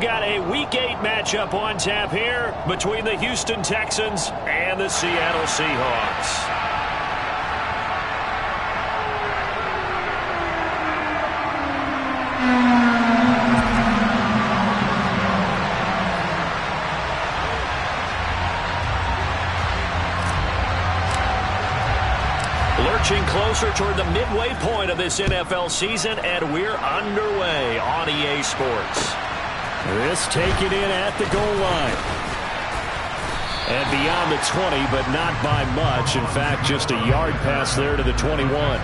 got a Week 8 matchup on tap here between the Houston Texans and the Seattle Seahawks. Lurching closer toward the midway point of this NFL season, and we're underway on EA Sports. This taken in at the goal line. And beyond the 20, but not by much. In fact, just a yard pass there to the 21.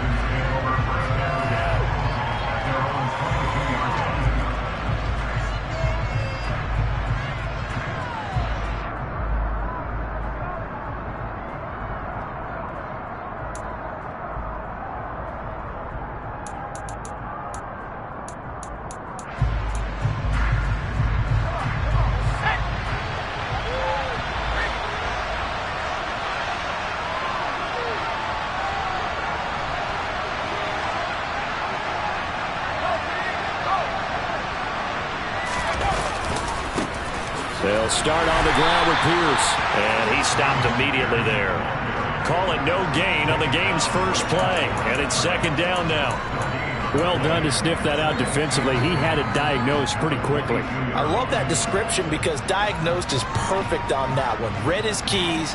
They'll start on the ground with Pierce. And he stopped immediately there. Calling no gain on the game's first play. And it's second down now. Well done to sniff that out defensively. He had it diagnosed pretty quickly. I love that description because diagnosed is perfect on that one. Read his keys,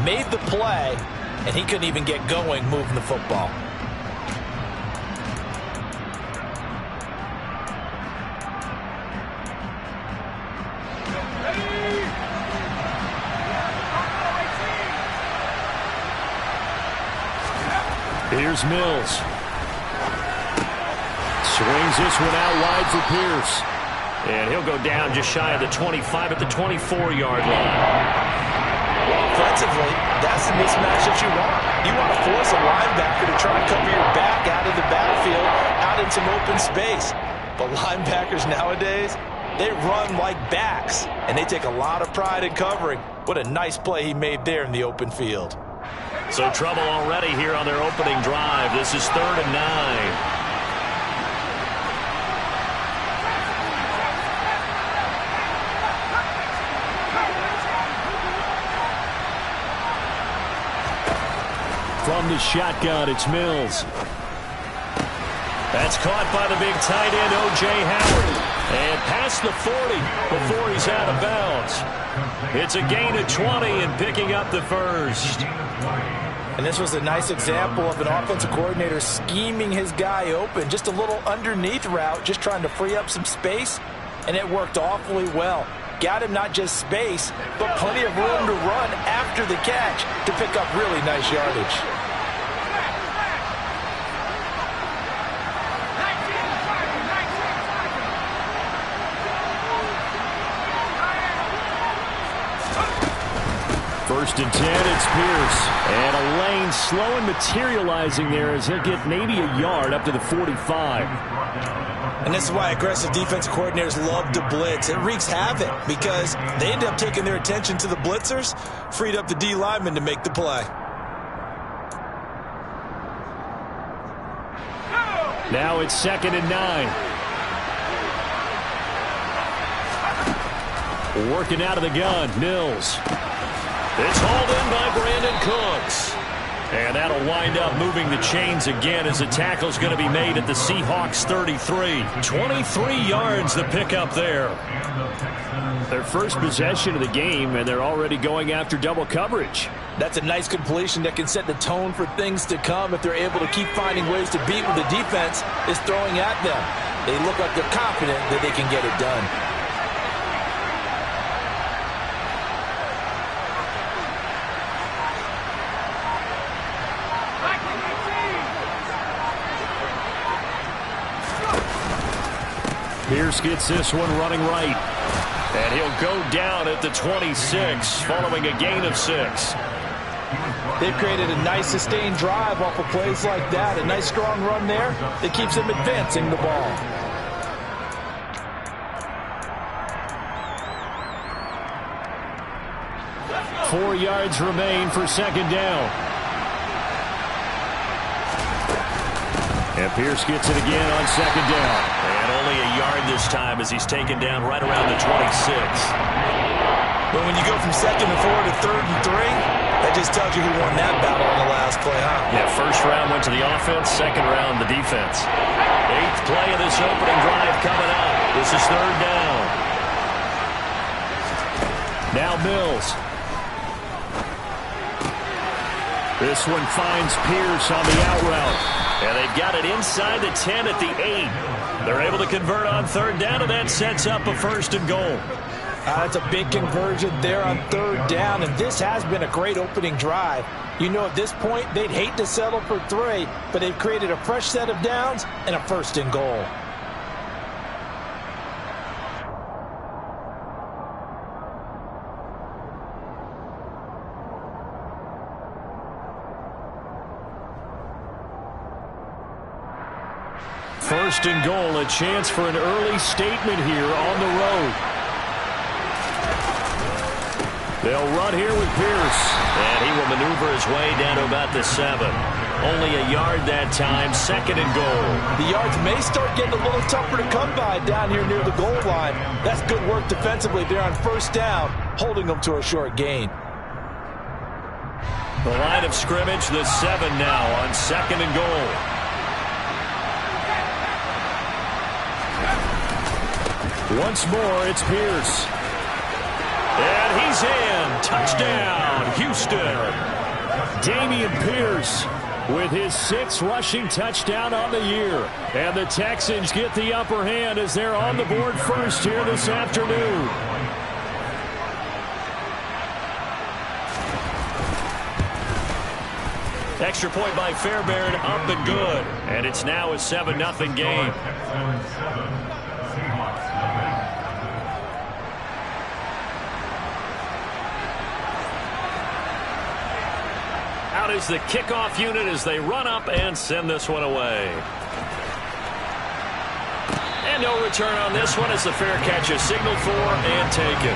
made the play, and he couldn't even get going moving the football. Here's Mills. Swings this one out wide for Pierce. And he'll go down just shy of the 25 at the 24-yard line. Offensively, that's the mismatch that you want. You want to force a linebacker to try and cover your back out of the backfield, out in some open space. But linebackers nowadays, they run like backs, and they take a lot of pride in covering. What a nice play he made there in the open field. So trouble already here on their opening drive. This is 3rd and 9. From the shotgun, it's Mills. That's caught by the big tight end, O.J. Howard. And past the 40 before he's out of bounds. It's a gain of 20 and picking up the first. And this was a nice example of an offensive coordinator scheming his guy open. Just a little underneath route, just trying to free up some space. And it worked awfully well. Got him not just space, but plenty of room to run after the catch to pick up really nice yardage. First and 10, it's Pierce. And a lane slow and materializing there as he'll get maybe a yard up to the 45. And this is why aggressive defensive coordinators love to blitz. It wreaks havoc because they end up taking their attention to the blitzers, freed up the D lineman to make the play. Now it's 2nd and 9. Working out of the gun, Mills. It's hauled in by Brandon Cooks. And that'll wind up moving the chains again as the tackle's going to be made at the Seahawks 33. 23 yards the pickup there. Their first possession of the game, and they're already going after double coverage. That's a nice completion that can set the tone for things to come if they're able to keep finding ways to beat what the defense is throwing at them. They look like they're confident that they can get it done. Pierce gets this one running right. And he'll go down at the 26 following a gain of 6. They've created a nice sustained drive off of plays like that. A nice strong run there that keeps them advancing the ball. Four yards remain for 2nd down. And Pierce gets it again on 2nd down. And only a yard this time as he's taken down right around the 26. But when you go from 2nd and 4 to 3rd and 3, that just tells you who won that battle on the last play, huh? Yeah, first round went to the offense, second round the defense. 8th play of this opening drive coming up. This is 3rd down. Now Mills. This one finds Pierce on the out route. And they've got it inside the 10 at the 8. They're able to convert on 3rd down, and that sets up a 1st and goal. That's a big conversion there on 3rd down, and this has been a great opening drive. You know, at this point, they'd hate to settle for 3, but they've created a fresh set of downs and a 1st and goal. First and goal, a chance for an early statement here on the road. They'll run here with Pierce. And he will maneuver his way down to about the 7. Only a yard that time, 2nd and goal. The yards may start getting a little tougher to come by down here near the goal line. That's good work defensively there on 1st down, holding them to a short gain. The line of scrimmage, the 7 now on 2nd and goal. Once more, it's Pierce. And he's in. Touchdown, Houston. Dameon Pierce with his 6th rushing touchdown on the year. And the Texans get the upper hand as they're on the board first here this afternoon. Extra point by Fairbairn, up and good. And it's now a 7-0 game. Out is the kickoff unit as they run up and send this one away. And no return on this one as the fair catch is signaled for and taken.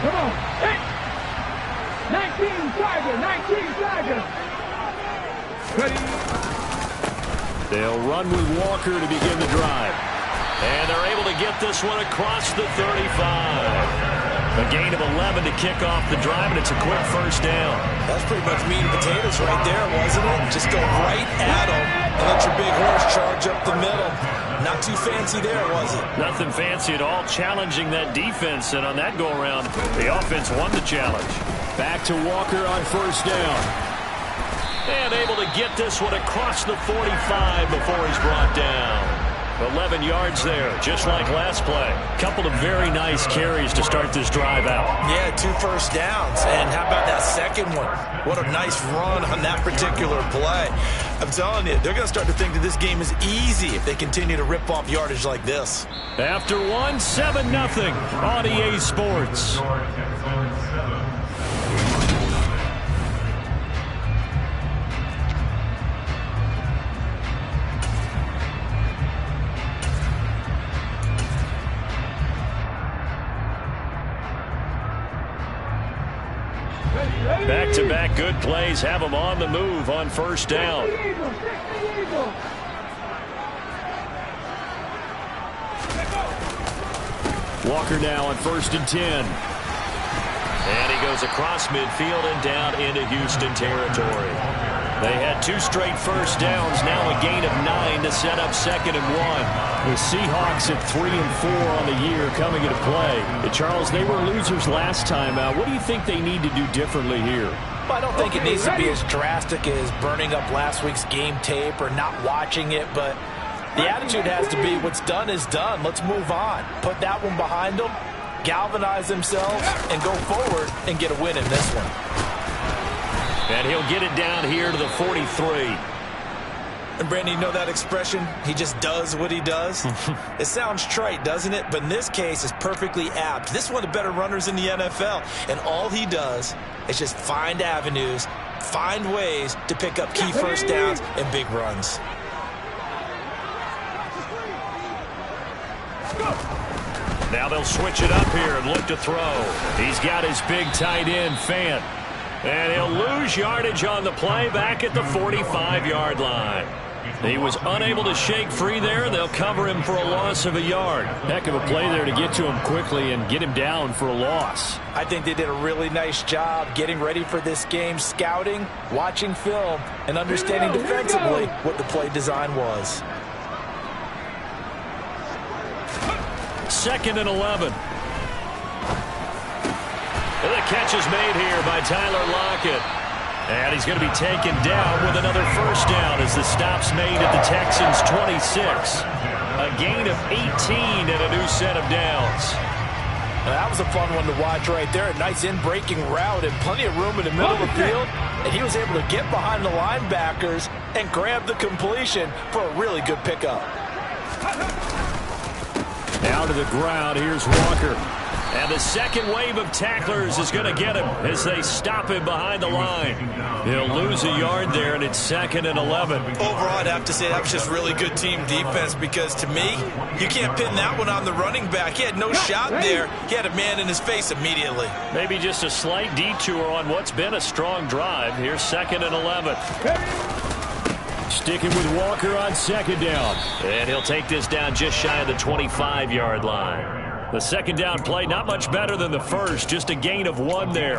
Come on. Hey. 19 Tiger. Ready. They'll run with Walker to begin the drive. And they're able to get this one across the 35. A gain of 11 to kick off the drive, and it's a quick 1st down. That's pretty much meat and potatoes right there, wasn't it? Just go right at them and let your big horse charge up the middle. Not too fancy there, was it? Nothing fancy at all, challenging that defense, and on that go-around, the offense won the challenge. Back to Walker on 1st down. And able to get this one across the 45 before he's brought down. 11 yards there, just like last play. Couple of very nice carries to start this drive out. Yeah, 2 first downs. And how about that second one? What a nice run on that particular play. I'm telling you, they're going to start to think that this game is easy if they continue to rip off yardage like this. After 7-0 on EA Sports. Back-to-back good plays have them on the move on 1st down. Walker now on 1st and 10. And he goes across midfield and down into Houston territory. They had 2 straight 1st downs, now a gain of 9 to set up 2nd and 1. The Seahawks at 3 and 4 on the year coming into play. Charles, they were losers last time out. What do you think they need to do differently here? Well, I don't think it needs to be as drastic as burning up last week's game tape or not watching it, but the attitude has to be what's done is done. Let's move on. Put that one behind them, galvanize themselves, and go forward and get a win in this one. And he'll get it down here to the 43. And Brandon, you know that expression? He just does what he does? It sounds trite, doesn't it? But in this case, it's perfectly apt. This is one of the better runners in the NFL. And all he does is just find avenues, find ways to pick up key 1st downs and big runs. Now they'll switch it up here and look to throw. He's got his big tight end, Fant. And he'll lose yardage on the play back at the 45-yard line. He was unable to shake free there, and they'll cover him for a loss of a yard. Heck of a play there to get to him quickly and get him down for a loss. I think they did a really nice job getting ready for this game, scouting, watching film, and understanding defensively what the play design was. 2nd and 11. And the catch is made here by Tyler Lockett. And he's going to be taken down with another first down as the stop's made at the Texans' 26. A gain of 18 and a new set of downs. Now, that was a fun one to watch right there. A nice in-breaking route and plenty of room in the middle of the field. And he was able to get behind the linebackers and grab the completion for a really good pickup. Down to the ground. Here's Walker. And the second wave of tacklers is going to get him as they stop him behind the line. He'll lose a yard there, and it's 2nd and 11. Overall, I'd have to say that was just really good team defense because, to me, you can't pin that one on the running back. He had no shot there. He had a man in his face immediately. Maybe just a slight detour on what's been a strong drive. Here's 2nd and 11. Sticking with Walker on 2nd down. And he'll take this down just shy of the 25-yard line. The second down play, not much better than the first, just a gain of 1 there.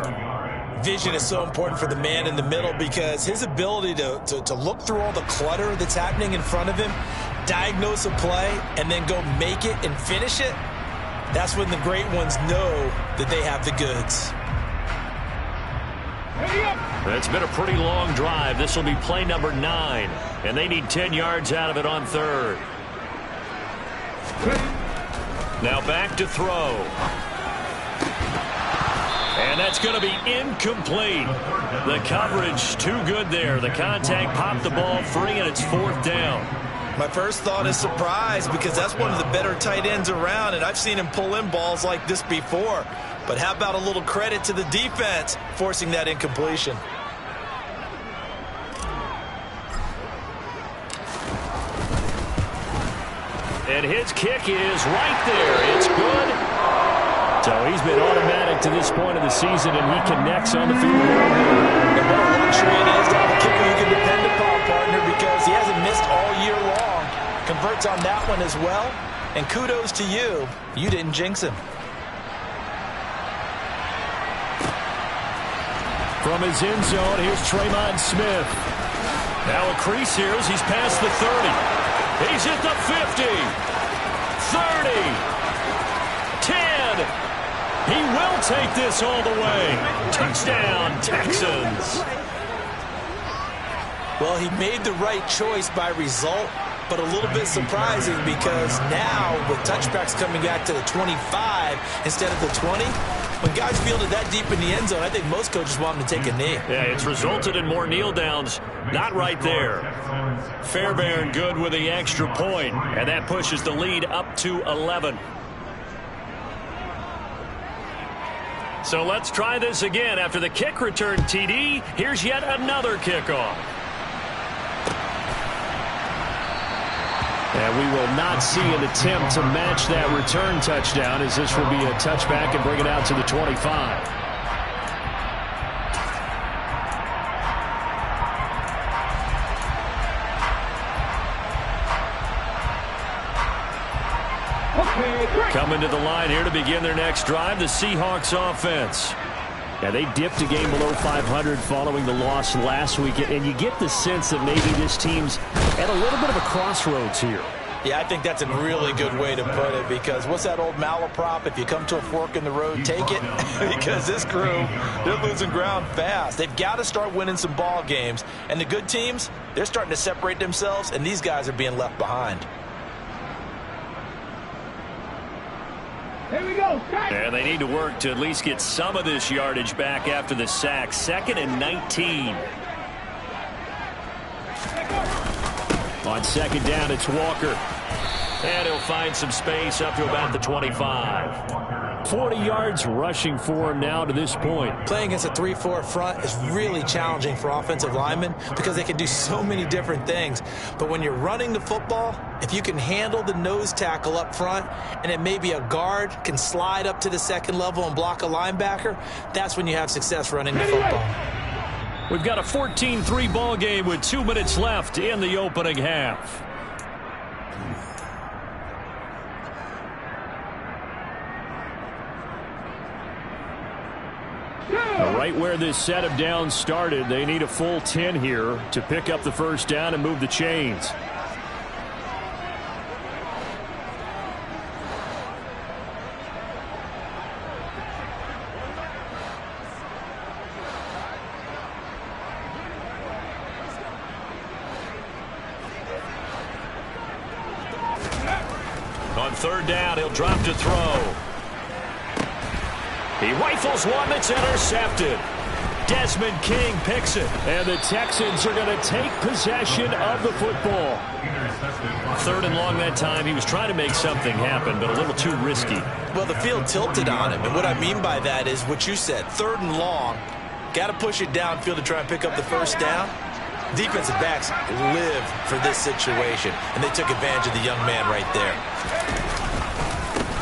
Vision is so important for the man in the middle because his ability to look through all the clutter that's happening in front of him, diagnose a play, and then go make it and finish it, that's when the great ones know that they have the goods. It's been a pretty long drive. This will be play number 9, and they need 10 yards out of it on 3rd. Now back to throw. And that's going to be incomplete. The coverage too good there. The contact popped the ball free, and it's 4th down. My first thought is surprise because that's one of the better tight ends around, and I've seen him pull in balls like this before. But how about a little credit to the defense forcing that incompletion? And his kick is right there. It's good. So he's been automatic to this point of the season, and he connects on the field goal. And what a luxury it is to have a kicker you can depend upon, partner, because he hasn't missed all year long. Converts on that one as well. And kudos to you. You didn't jinx him. From his end zone, here's Tremont Smith. Now a crease here as he's past the 30. He's at the 50. 30. 10. He will take this all the way. Touchdown, Texans. Well, he made the right choice by result, but a little bit surprising because now with touchbacks coming back to the 25 instead of the 20, when guys field it that deep in the end zone, I think most coaches want them to take a knee. Yeah, it's resulted in more kneel downs. Not right there. Fairbairn good with the extra point, and that pushes the lead up to 11. So let's try this again. After the kick return TD, here's yet another kickoff. And we will not see an attempt to match that return touchdown, as this will be a touchback and bring it out to the 25. Coming to the line here to begin their next drive, the Seahawks offense. Yeah, they dipped a game below 500 following the loss last week, and you get the sense that maybe this team's at a little bit of a crossroads here. Yeah, I think that's a really good way to put it because what's that old malaprop? If you come to a fork in the road, take it. Because this crew, they're losing ground fast. They've got to start winning some ball games. And the good teams, they're starting to separate themselves, and these guys are being left behind. Here we go. And they need to work to at least get some of this yardage back after the sack. 2nd and 19. On 2nd down, it's Walker. And he'll find some space up to about the 25. 40 yards rushing for him now to this point. Playing against a 3-4 front is really challenging for offensive linemen because they can do so many different things. But when you're running the football, if you can handle the nose tackle up front and then maybe a guard can slide up to the second level and block a linebacker, that's when you have success running the football. We've got a 14-3 ball game with 2 minutes left in the opening half. Right where this set of downs started, they need a full 10 here to pick up the first down and move the chains. On third down, he'll drop to throw. He rifles one that's intercepted. Desmond King picks it. And the Texans are going to take possession of the football. Third and long that time. He was trying to make something happen, but a little too risky. Well, the field tilted on him, and what I mean by that is what you said. Third and long, got to push it downfield to try and pick up the first down. Defensive backs live for this situation, and they took advantage of the young man right there.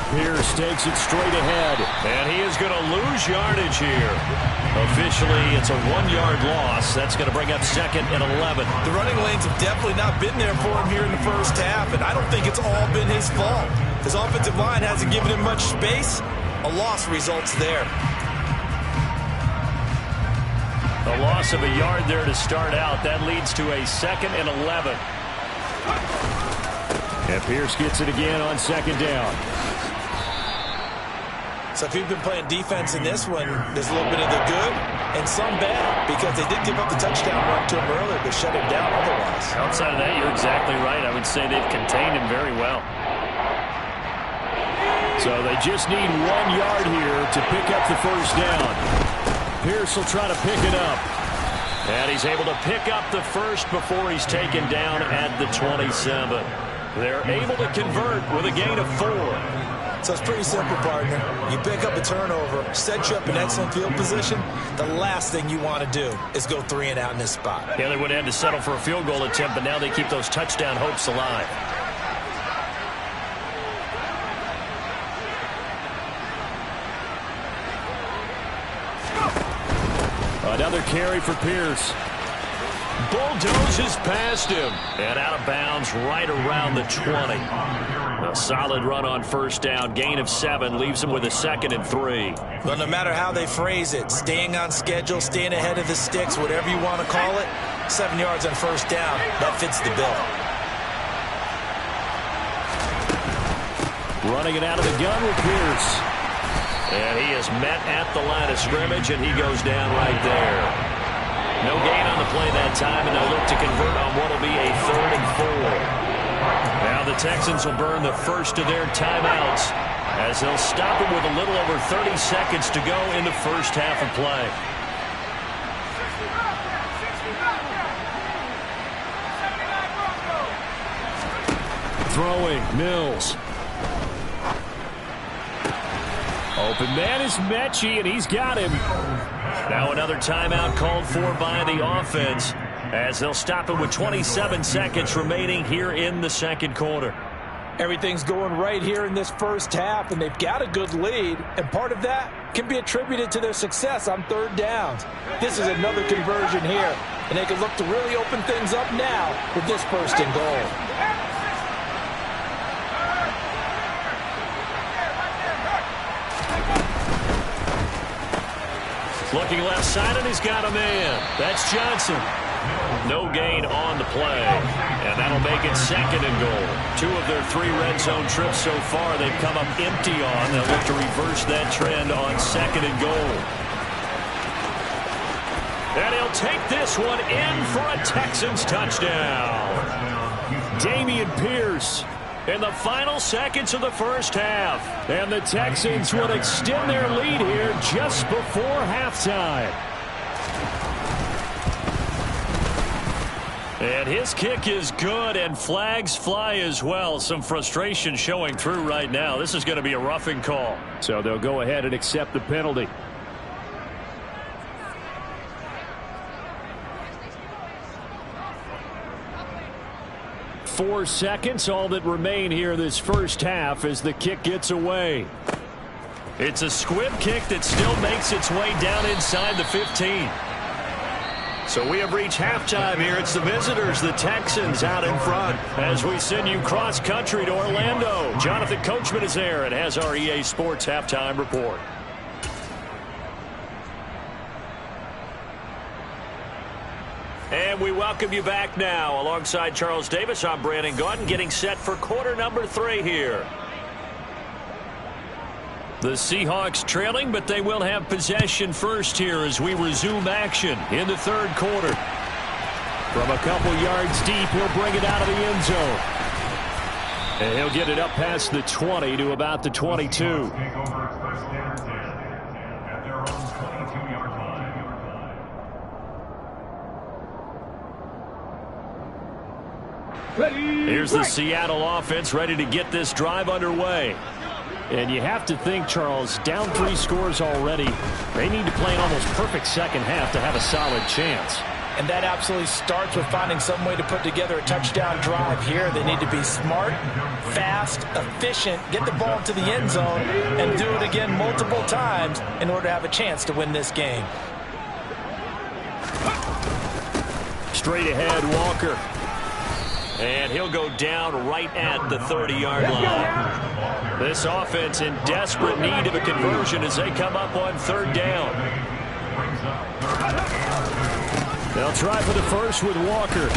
Pierce takes it straight ahead. And he is going to lose yardage here. Officially, it's a 1-yard loss. That's going to bring up 2nd and 11. The running lanes have definitely not been there for him here in the first half, and I don't think it's all been his fault. His offensive line hasn't given him much space. A loss results there. A loss of a yard there to start out. That leads to a 2nd and 11. And Pierce gets it again on 2nd down. So if you've been playing defense in this one, there's a little bit of the good and some bad because they did give up the touchdown run to him earlier but shut him down otherwise. Outside of that, you're exactly right. I would say they've contained him very well. So they just need 1 yard here to pick up the first down. Pierce will try to pick it up. And he's able to pick up the first before he's taken down at the 27. They're able to convert with a gain of 4. So it's pretty simple, partner. You pick up a turnover, set you up in excellent field position. The last thing you want to do is go 3 and out in this spot. Yeah, they would have had to settle for a field goal attempt, but now they keep those touchdown hopes alive. Another carry for Pierce. Bulldozes past him and out of bounds right around the 20. A solid run on first down. Gain of 7 leaves him with a 2nd and 3. Well, no matter how they phrase it, staying on schedule, staying ahead of the sticks, whatever you want to call it, 7 yards on first down, that fits the bill. Running it out of the gun with Pierce. And he is met at the line of scrimmage, and he goes down right there. No gain on the play that time, and they'll look to convert on what will be a 3rd and 4. Now the Texans will burn the first of their timeouts as they'll stop it with a little over 30 seconds to go in the first half of play. Throwing, Mills. Open man is Mechie, and he's got him. Now another timeout called for by the offense as they'll stop it with 27 seconds remaining here in the second quarter. Everything's going right here in this first half, and they've got a good lead, and part of that can be attributed to their success on third downs. This is another conversion here, and they can look to really open things up now with this 1st and goal. Looking left side, and he's got a man. That's Johnson. No gain on the play, and that'll make it 2nd and goal. 2 of their 3 red zone trips so far they've come up empty on. They'll look to reverse that trend on 2nd and goal. And he'll take this one in for a Texans touchdown. Dameon Pierce in the final seconds of the first half. And the Texans will extend their lead here just before halftime. And his kick is good, and flags fly as well. Some frustration showing through right now. This is going to be a roughing call. So they'll go ahead and accept the penalty. Four seconds, all that remain here this first half as the kick gets away. It's a squib kick that still makes its way down inside the 15. So we have reached halftime here. It's the visitors, the Texans, out in front. As we send you cross-country to Orlando, Jonathan Coachman is there and has our EA Sports halftime report. And we welcome you back now. Alongside Charles Davis, I'm Brandon Gaudin, getting set for quarter number 3 here. The Seahawks trailing, but they will have possession first here as we resume action in the third quarter. From a couple yards deep, he'll bring it out of the end zone. And he'll get it up past the 20 to about the 22. Here's the Seattle offense ready to get this drive underway. And you have to think, Charles, down 3 scores already. They need to play an almost perfect second half to have a solid chance. And that absolutely starts with finding some way to put together a touchdown drive here. They need to be smart, fast, efficient, get the ball to the end zone, and do it again multiple times in order to have a chance to win this game. Straight ahead, Walker. And he'll go down right at the 30-yard line. This offense in desperate need of a conversion as they come up on third down. They'll try for the first with Walker.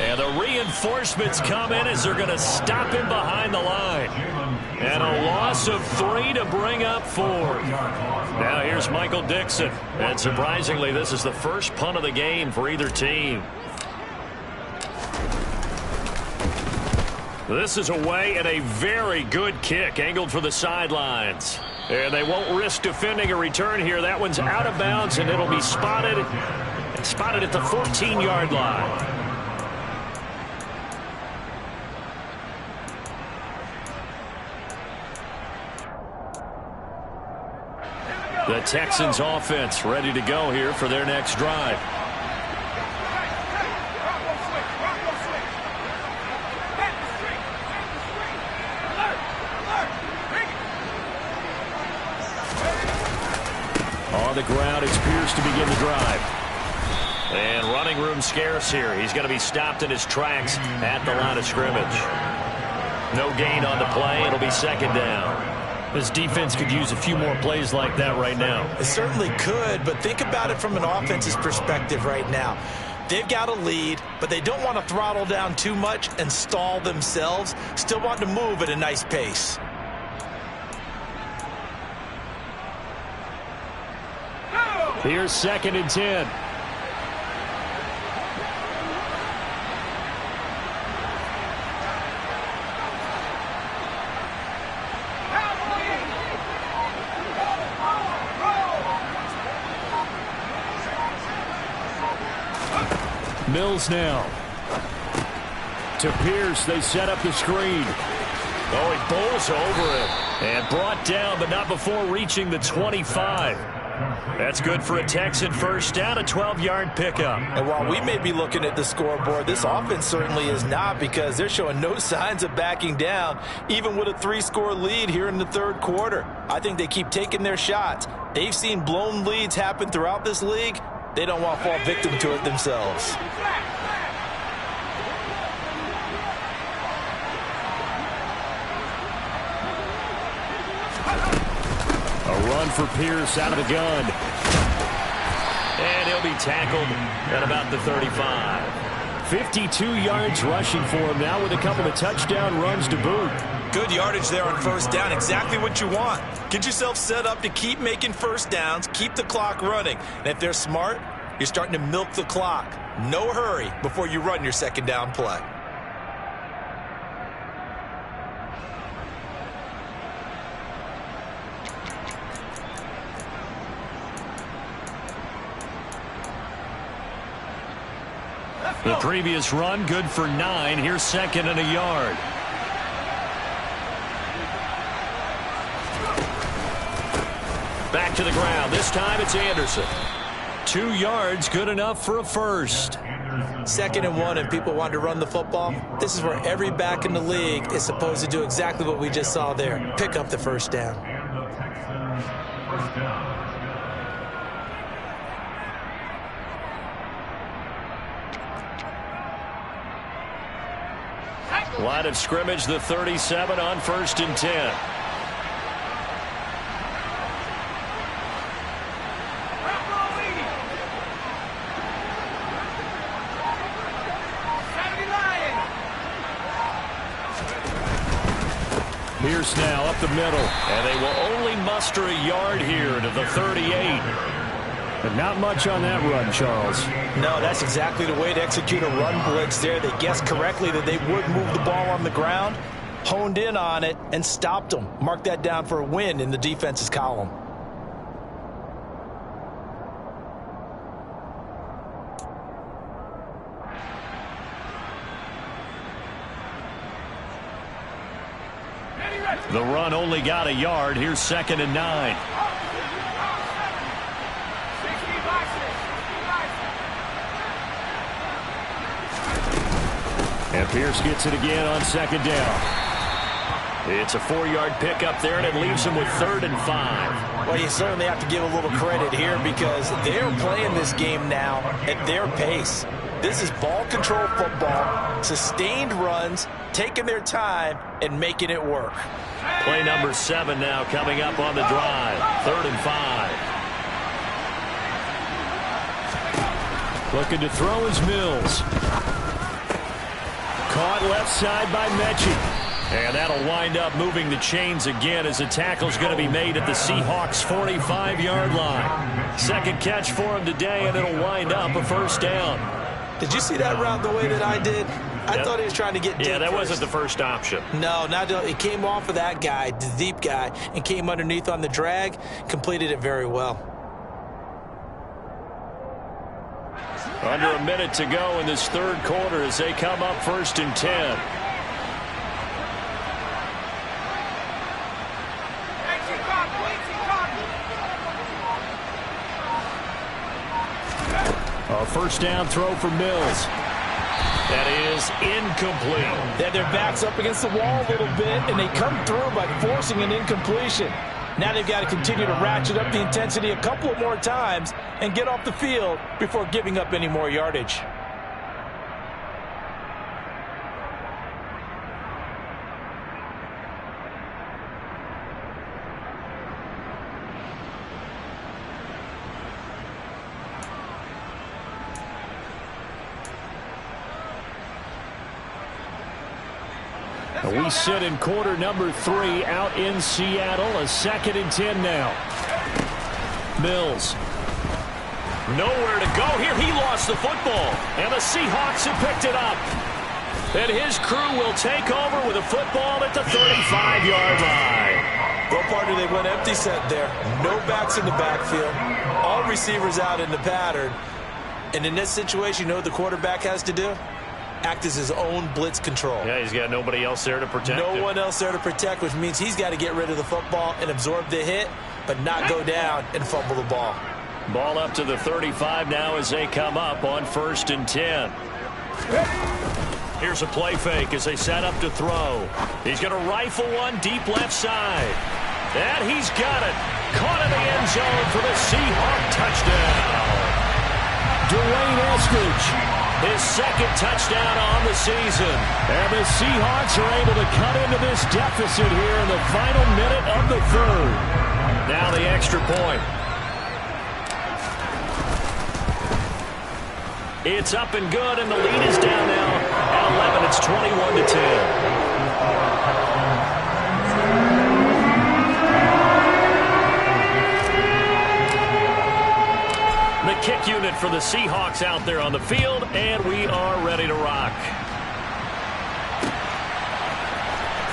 And the reinforcements come in as they're going to stop him behind the line. And a loss of 3 to bring up 4. Now here's Michael Dixon. And surprisingly, this is the first punt of the game for either team. This is away and a very good kick angled for the sidelines. And they won't risk defending a return here. That one's out of bounds, and it'll be spotted at the 14-yard line. The Texans offense ready to go here for their next drive. On the ground, it's Pierce to begin the drive. And running room scarce here. He's going to be stopped in his tracks at the line of scrimmage. No gain on the play. It'll be second down. This defense could use a few more plays like that right now. It certainly could, but think about it from an offense's perspective right now. They've got a lead, but they don't want to throttle down too much and stall themselves. Still want to move at a nice pace. Here's 2nd and 10. Mills now. To Pierce, they set up the screen. Oh, he bowls over it. And brought down, but not before reaching the 25. That's good for a Texan first down, a 12-yard pickup. And while we may be looking at the scoreboard, this offense certainly is not, because they're showing no signs of backing down, even with a 3-score lead here in the third quarter. I think they keep taking their shots. They've seen blown leads happen throughout this league. They don't want to fall victim to it themselves. A run for Pierce out of the gun. And he'll be tackled at about the 35. 52 yards rushing for him now with a couple of touchdown runs to boot. Good yardage there on first down. Exactly what you want. Get yourself set up to keep making first downs, keep the clock running. And if they're smart, you're starting to milk the clock. No hurry before you run your second down play. The previous run good for 9. Here's 2nd and a yard. Back to the ground. This time it's Anderson. 2 yards, good enough for a first. 2nd and 1, and people want to run the football. This is where every back in the league is supposed to do exactly what we just saw there. Pick up the first down. Line of scrimmage, the 37 on 1st and 10. Pierce now up the middle. And they will only muster a yard here to the 38. But not much on that run, Charles. No, that's exactly the way to execute a run blitz there. They guessed correctly that they would move the ball on the ground, honed in on it, and stopped them. Mark that down for a win in the defense's column. The run only got a yard. Here's 2nd and 9. And Pierce gets it again on 2nd down. It's a 4-yard pickup there, and it leaves him with 3rd and 5. Well, you certainly have to give a little credit here because they're playing this game now at their pace. This is ball control football, sustained runs, taking their time, and making it work. Play number 7 now coming up on the drive. 3rd and 5. Looking to throw is Mills. Caught left side by Mechie. And that'll wind up moving the chains again as the tackle's going to be made at the Seahawks 45-yard line. 2nd catch for him today, and it'll wind up a first down. Did you see that route the way that I did? I thought he was trying to get deep. Yeah, that wasn't the first option. No, it came off of that guy, the deep guy, and came underneath on the drag, completed it very well. Under a minute to go in this 3rd quarter as they come up 1st and 10. A first down throw for Mills. That is incomplete. They had their backs up against the wall a little bit, and they come through by forcing an incompletion. Now they've got to continue to ratchet up the intensity a couple of more times and get off the field before giving up any more yardage. We sit in quarter number 3 out in Seattle. A 2nd and 10 now. Mills. Nowhere to go here. He lost the football. And the Seahawks have picked it up. And his crew will take over with a football at the 35-yard line. No partner, they went empty set there. No backs in the backfield. All receivers out in the pattern. And in this situation, you know what the quarterback has to do? Act as his own blitz control. Yeah, he's got nobody else there to protect him. No one else there to protect, which means he's got to get rid of the football and absorb the hit, but not go down and fumble the ball. Ball up to the 35 now as they come up on 1st and 10. Here's a play fake as they set up to throw. He's going to rifle one deep left side. And he's got it. Caught in the end zone for the Seahawk touchdown. Dwayne Eskridge. His 2nd touchdown on the season. And the Seahawks are able to cut into this deficit here in the final minute of the 3rd. Now the extra point. It's up and good, and the lead is down now at 11. It's 21-10. The kick unit for the Seahawks out there on the field, and we are ready to rock.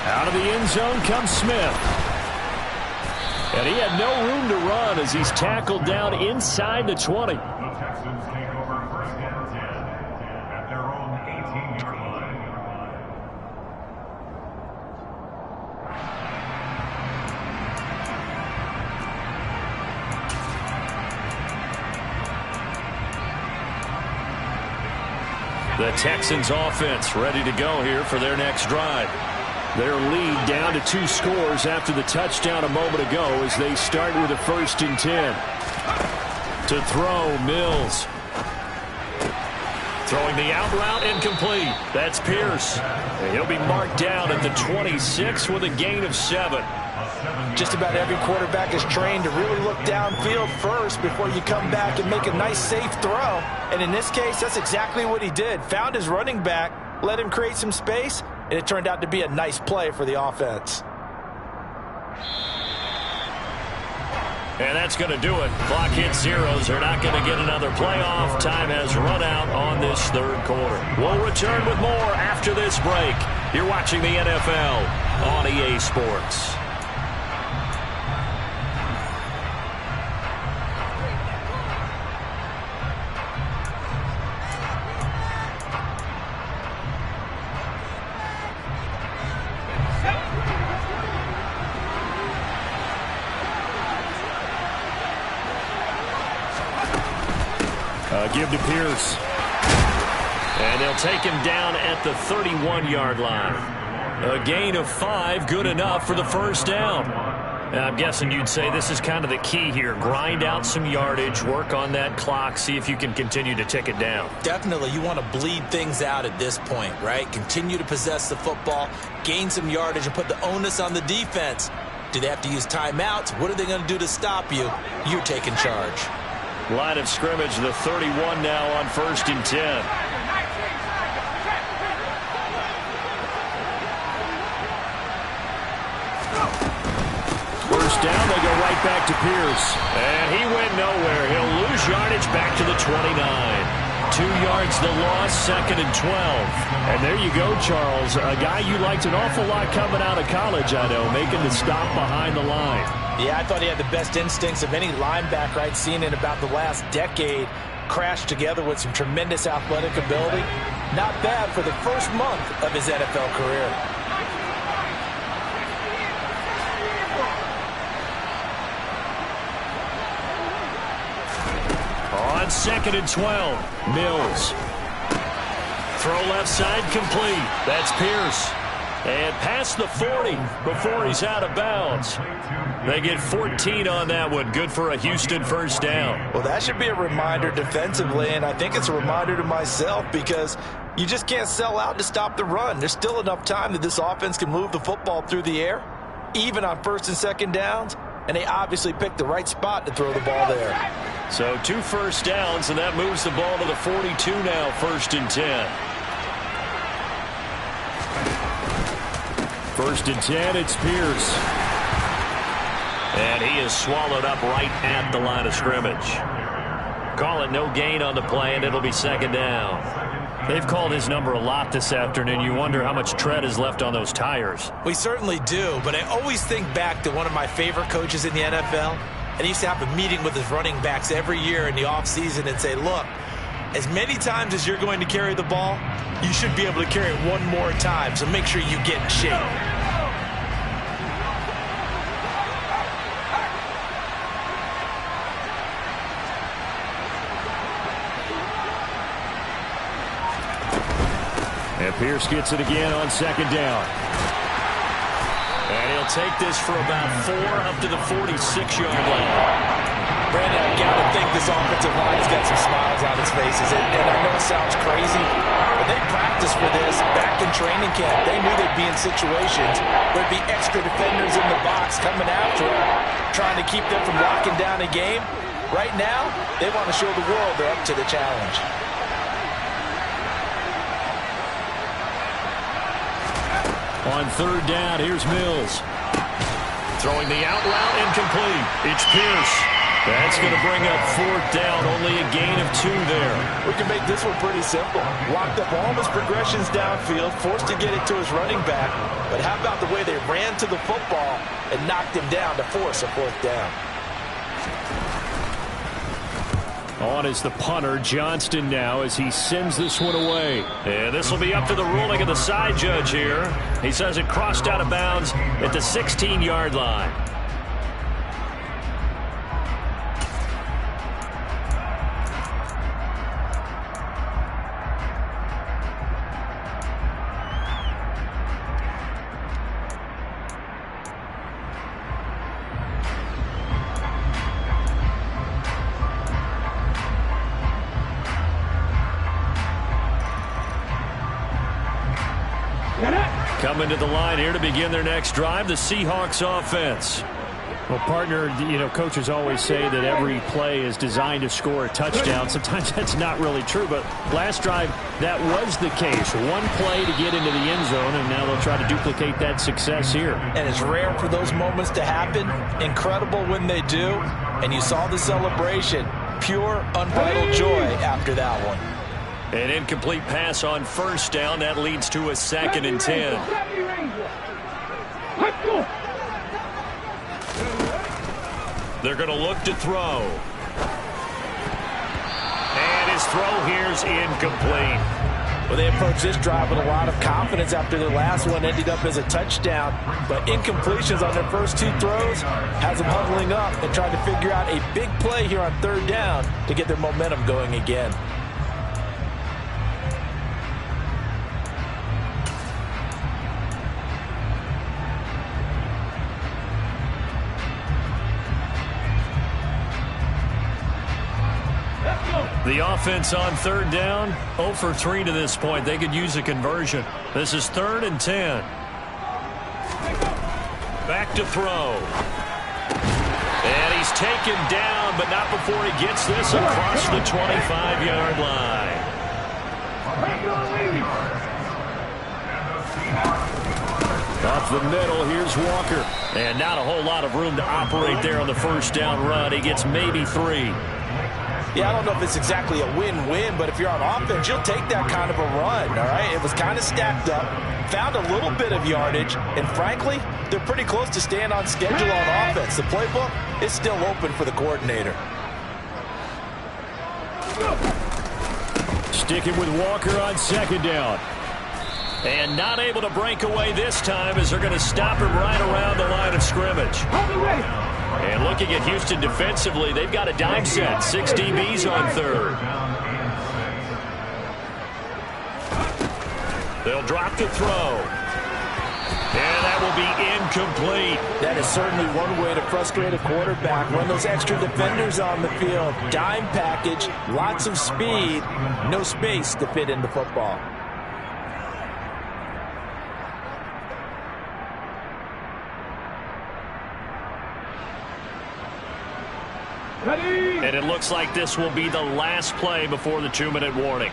Out of the end zone comes Smith. And he had no room to run as he's tackled down inside the 20. The Texans take over 1st and 10 at their The Texans offense ready to go here for their next drive. Their lead down to 2 scores after the touchdown a moment ago as they start with a 1st and 10. To throw, Mills. Throwing the out route, incomplete. That's Pierce. And he'll be marked down at the 26 with a gain of 7. Just about every quarterback is trained to really look downfield first before you come back and make a nice, safe throw. And in this case, that's exactly what he did. Found his running back, let him create some space, and it turned out to be a nice play for the offense. And that's going to do it. Clock hits zeros. They're not going to get another playoff. Time has run out on this 3rd quarter. We'll return with more after this break. You're watching the NFL on EA Sports. Give to Pierce. And they'll take him down at the 31-yard line. A gain of 5, good enough for the 1st down. I'm guessing you'd say this is kind of the key here. Grind out some yardage, work on that clock, see if you can continue to tick it down. Definitely, you want to bleed things out at this point, right? Continue to possess the football, gain some yardage, and put the onus on the defense. Do they have to use timeouts? What are they going to do to stop you? You're taking charge. Line of scrimmage, the 31 now on 1st and 10. First down, they go right back to Pierce. And he went nowhere. He'll lose yardage back to the 29. 2 yards the loss, 2nd and 12. And there you go, Charles. A guy you liked an awful lot coming out of college, I know, making the stop behind the line. Yeah, I thought he had the best instincts of any linebacker I'd seen in about the last decade. Crashed together with some tremendous athletic ability. Not bad for the first month of his NFL career. On 2nd and 12, Mills. Throw left side complete. That's Pierce. And past the 40 before he's out of bounds. They get 14 on that one. Good for a Houston 1st down. Well, that should be a reminder defensively, and I think it's a reminder to myself because you just can't sell out to stop the run. There's still enough time that this offense can move the football through the air, even on 1st and 2nd downs, and they obviously picked the right spot to throw the ball there. So 2 first downs, and that moves the ball to the 42 now, 1st and 10. 1st and 10, it's Pierce. And he is swallowed up right at the line of scrimmage. Call it no gain on the play, and it'll be 2nd down. They've called his number a lot this afternoon. You wonder how much tread is left on those tires. We certainly do, but I always think back to one of my favorite coaches in the NFL. And he used to have a meeting with his running backs every year in the offseason and say, look, as many times as you're going to carry the ball, you should be able to carry it one more time, so make sure you get in shape. And Pierce gets it again on 2nd down. And he'll take this for about 4 up to the 46-yard line. Brandon, I got to think this offensive line has got some smiles on its faces. And I know it sounds crazy, but they practiced for this back in training camp. They knew they'd be in situations where there'd be extra defenders in the box coming after them, trying to keep them from locking down a game. Right now, they want to show the world they're up to the challenge. On 3rd down, here's Mills. Throwing the out route, incomplete. It's Pierce. That's going to bring up 4th down. Only a gain of 2 there. We can make this one pretty simple. Locked up all his progressions downfield, forced to get it to his running back. But how about the way they ran to the football and knocked him down to force a 4th down? On is the punter, Johnston now, as he sends this one away. And this will be up to the ruling of the side judge here. He says it crossed out of bounds at the 16-yard line. Coming to the line here to begin their next drive, the Seahawks offense. Well, partner, coaches always say that every play is designed to score a touchdown. Sometimes that's not really true, but last drive, that was the case. One play to get into the end zone, and now they'll try to duplicate that success here. And it's rare for those moments to happen. Incredible when they do. And you saw the celebration. Pure, unbridled joy after that one. An incomplete pass on first down. That leads to a 2nd and 10. They're going to look to throw. And his throw here's incomplete. Well, they approached this drive with a lot of confidence after their last one ended up as a touchdown. But incompletions on their first 2 throws has them huddling up and trying to figure out a big play here on 3rd down to get their momentum going again. The offense on 3rd down, 0 for 3 to this point. They could use a conversion. This is 3rd and 10. Back to throw. And he's taken down, but not before he gets this across the 25-yard line. Up the middle, here's Walker. And not a whole lot of room to operate there on the first down run. He gets maybe 3. Yeah, I don't know if it's exactly a win-win, but if you're on offense, you'll take that kind of a run, all right? It was kind of stacked up, found a little bit of yardage, and frankly, they're pretty close to staying on schedule on offense. The playbook is still open for the coordinator. Sticking with Walker on 2nd down. And not able to break away this time as they're going to stop him right around the line of scrimmage. And looking at Houston defensively, they've got a dime set. 6 DBs on 3rd. They'll drop the throw. And that will be incomplete. That is certainly one way to frustrate a quarterback. Run those extra defenders on the field. Dime package, lots of speed, no space to fit in the football. And it looks like this will be the last play before the 2-minute warning.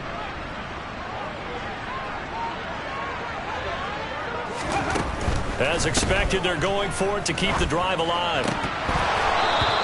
As expected, they're going for it to keep the drive alive.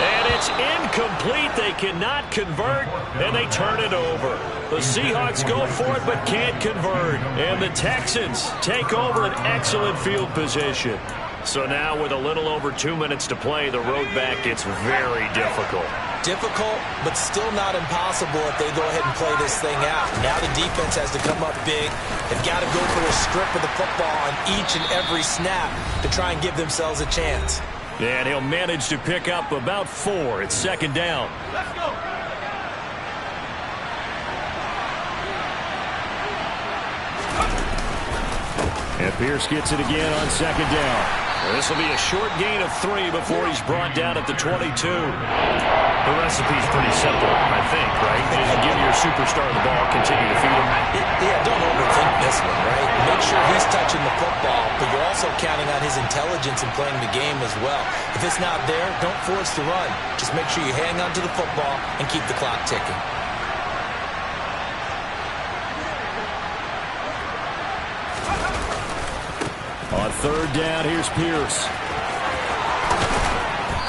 And it's incomplete. They cannot convert, and they turn it over. The Seahawks go for it but can't convert. And the Texans take over an excellent field position. So now with a little over 2 minutes to play, the road back gets very difficult. Difficult, but still not impossible if they go ahead and play this thing out. Now the defense has to come up big. They've got to go for a strip of the football on each and every snap to try and give themselves a chance. And he'll manage to pick up about 4. It's 2nd down. Let's go. And Pierce gets it again on 2nd down. This will be a short gain of 3 before he's brought down at the 22. The recipe's pretty simple, I think, right? Just give your superstar the ball, continue to feed him. Yeah, don't overthink this one, right? Make sure he's touching the football, but you're also counting on his intelligence in playing the game as well. If it's not there, don't force the run. Just make sure you hang on to the football and keep the clock ticking. On 3rd down, here's Pierce.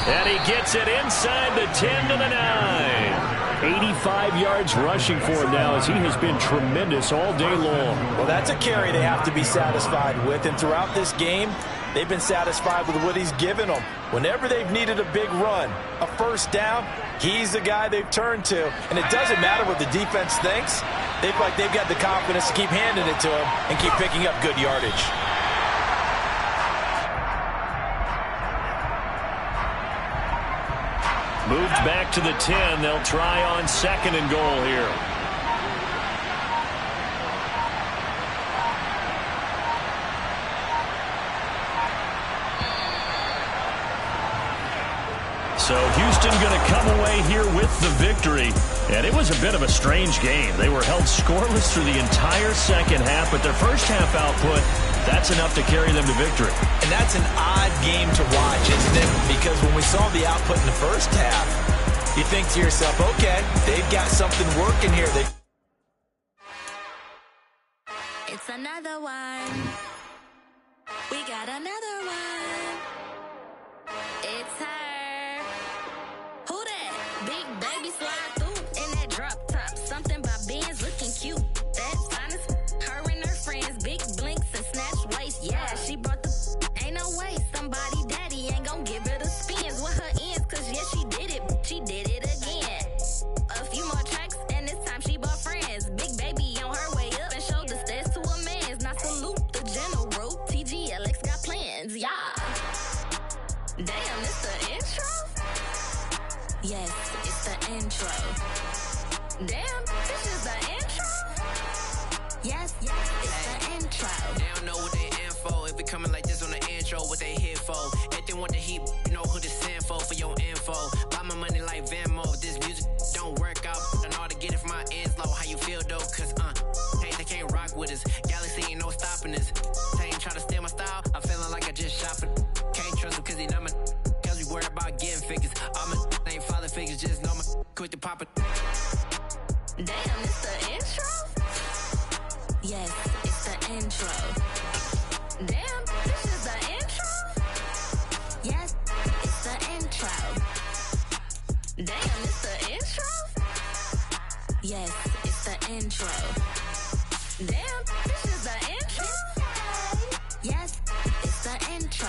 And he gets it inside the 10 to the 9. 85 yards rushing for him now as he has been tremendous all day long. Well, that's a carry they have to be satisfied with. And throughout this game, they've been satisfied with what he's given them. Whenever they've needed a big run, a first down, he's the guy they've turned to. And it doesn't matter what the defense thinks. They feel like they've got the confidence to keep handing it to him and keep picking up good yardage. Moved back to the 10. They'll try on 2nd and goal here. So Houston going to come away here with the victory. And it was a bit of a strange game. They were held scoreless through the entire second half, but their first half output That's enough to carry them to victory. And that's an odd game to watch, isn't it? Because when we saw the output in the first half, you think to yourself, okay, they've got something working here. It's another one. We got another one. It's her. Who that? Big baby slide through in that drop top. Something about Benz looking cute. That's honest. Her and her friends, big blinks and snatch waist. Yeah, she brought the ain't no way. Somebody daddy ain't gon' give her the spins with her ends. Cause yeah, she did it. She did it again. A few more tracks and this time she bought friends. Big baby on her way up and showed the stairs to a man's. Now salute the general. TGLX got plans, yeah. Damn, it's the intro? Yes, it's the intro. Damn, this is the intro? Yes, it's the intro. They don't know what they info. If it coming like this on the intro, what they here for? If they want the heat, you know who to send for your info. Buy my money like Venmo. This music don't work out. And all to get it from my ends low. How you feel though? Cause hey, they can't rock with us. Galaxy ain't no stopping us. They ain't try to steal my style. I'm feeling like I just shot for. Can't trust him cause he not my. Cause we worried about getting figures. All my ain't father figures. Just know my quick to pop it. Damn, it's the intro? Yes, it's the intro. Damn, this is the intro? Yes, it's the intro. Damn, it's the intro? Yes, it's the intro. Damn, this is the intro? Yes, it's the intro.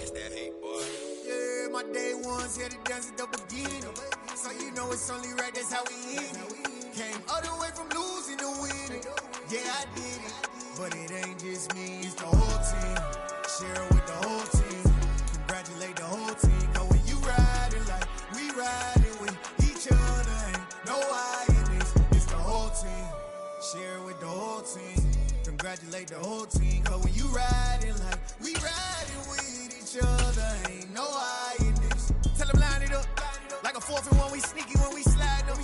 It's that hate, boy. Yeah, my day ones here to dance at the beginning. So you know it's only right, that's how we end it. Came all the way from losing to winning. Yeah, I did it. But it ain't just me, it's the whole team. Share with the whole team. Congratulate the whole team. Cause when you riding like we riding with each other, ain't no I in this. It's the whole team. Share with the whole team. Congratulate the whole team. Cause when you riding like we riding with each other, ain't no I in this. Tell them line it up. Like a 4th and 1, we sneaky when we slide up.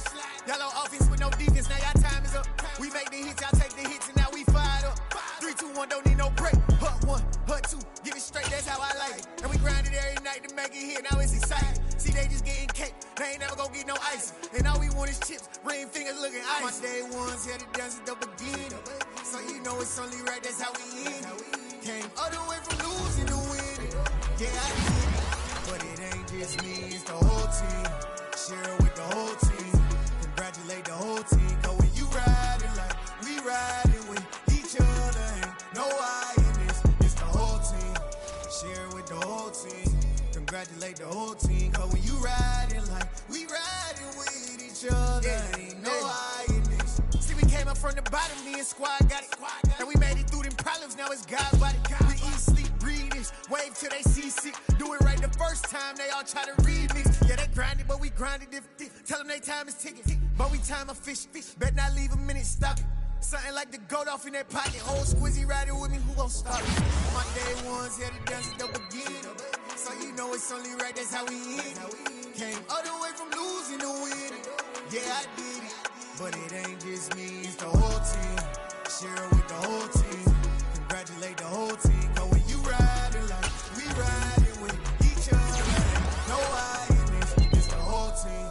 Y'all on offense with no defense, now y'all time is up. We make the hits, y'all take the hits, and now we fired up. 3, 2, 1, don't need no break. Hut 1, hut 2, get it straight, that's how I like it. And we grind it every night to make it hit, now it's exciting. See, they just getting cake, they ain't never gonna get no ice. And all we want is chips, ring fingers looking ice. My day ones here to dance at the beginning. So you know it's only right, that's how we end it. Came all the way from losing to winning. Yeah, I did it. But it ain't just me, it's the whole team. Share with the whole team. Congratulate the whole team. Cause when you riding like we riding with each other, ain't no I in this. It's the whole team. Share with the whole team. Congratulate the whole team. Cause when you riding like we riding with each other, ain't no I in this. See, we came up from the bottom, me and squad got it. And we made it through them problems, now it's God's body. We eat, sleep, breathe this. Wave till they see sick. Do it right the first time, they all try to remix. Yeah, they grinded, but we grinded different. Tell them they time is ticking. But we time a fish. Bet not leave a minute, stop it. Something like the goat off in that pocket. Old Squizzy riding with me, who gon' stop it? My day ones here to dance at the beginning. So you know it's only right, that's how we end it. Came all the way from losing to winning. Yeah, I did it. But it ain't just me, it's the whole team. Share with the whole team. Congratulate the whole team. Cause when you riding like we riding with each other, no I in this. It's the whole team.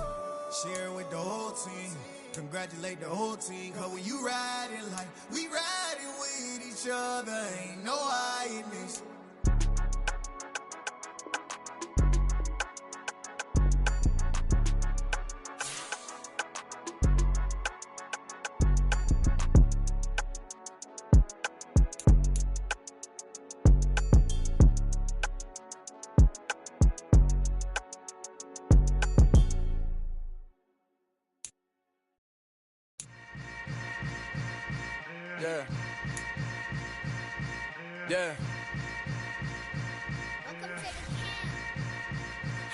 Share with the whole team. Congratulate the whole team. Cause when you riding like we riding with each other, ain't no I in this. Yeah. Yeah.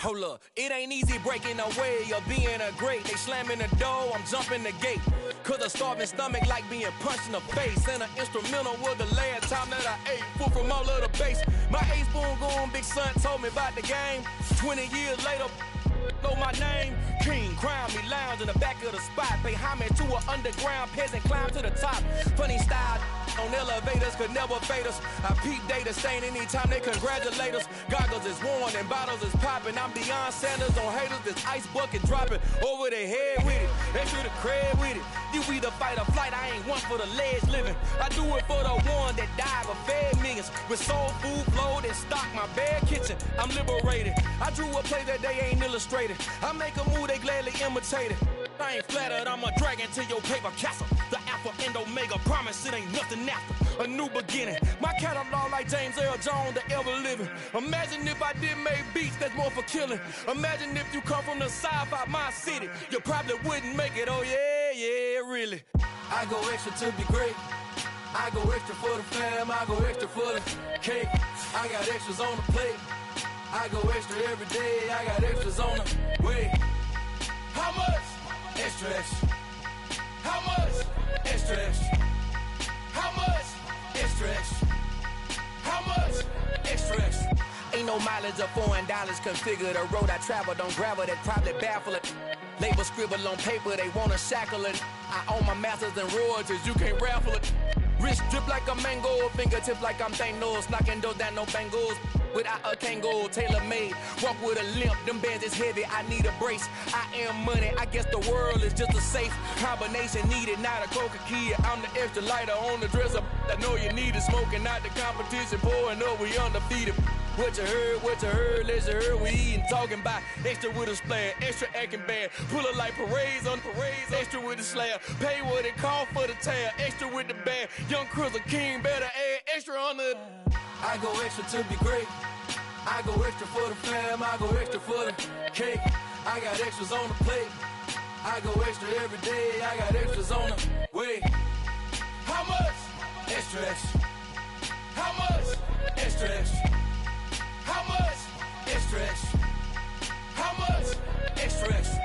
Hold up, it ain't easy breaking away or being a great. They slamming the door, I'm jumping the gate. Cause a starving stomach like being punched in the face. And an instrumental was the last time that I ate. Food from all of the bass. My ace-boom goon big son told me about the game. 20 years later, know my name. King, crown me, lounge in the back of the spot. Pay homage to an underground peasant, climb to the top. Funny style on elevators could never fade us. I peep data stain anytime they congratulate us. Goggles is worn and bottles is popping. I'm Deion Sanders on haters, this ice bucket dropping over their head with it. Extra the cred with it. You either fight or flight, I ain't one for the ledge living. I do it for the one that died but fed millions. With soul food flowed and stock my bad kitchen. I'm liberated. I drew a play that they ain't illustrated. I make a move, they gladly imitate it. I ain't flattered, I'm a dragon to your paper castle. The Alpha and Omega, promise it ain't nothing after. A new beginning. My catalog like James Earl Jones, the ever living. Imagine if I did make beats that's more for killing. Imagine if you come from the south out my city. You probably wouldn't make it, oh yeah, really. I go extra to be great. I go extra for the fam, I go extra for the cake. I got extras on the plate. I go extra every day, I got extras on the way. How much? Extra, extra. How much? Extra, extra. How much? Extra, extra. How much? Extra, extra. Ain't no mileage of $4 configure the road I travel. Don't gravel, that probably baffle it. Label scribble on paper, they wanna shackle it. I own my masters and royalties, you can't raffle it. Wrist drip like a mango, fingertips like I'm Thanos. Knocking doors down, no bangles. Without a Kango, tailor-made. Walk with a limp, them bands is heavy, I need a brace. I am money, I guess the world is just a safe combination needed, not a coca key. I'm the extra lighter on the dresser. I know you need it, smoking out the competition, pouring up, we undefeated. What you heard, let's hear we eatin', talking about extra with a splash, extra acting bad, pull it like parades on parades, extra with the slab, pay what it cost for the tab, extra with the bag, young Chris a king, better add extra on the. I go extra to be great, I go extra for the fam, I go extra for the cake, I got extras on the plate, I go extra every day, I got extras on the way. How much? Extra, extra. How much? Extra, extra. How much? Extra, extra. How much? Extra, extra.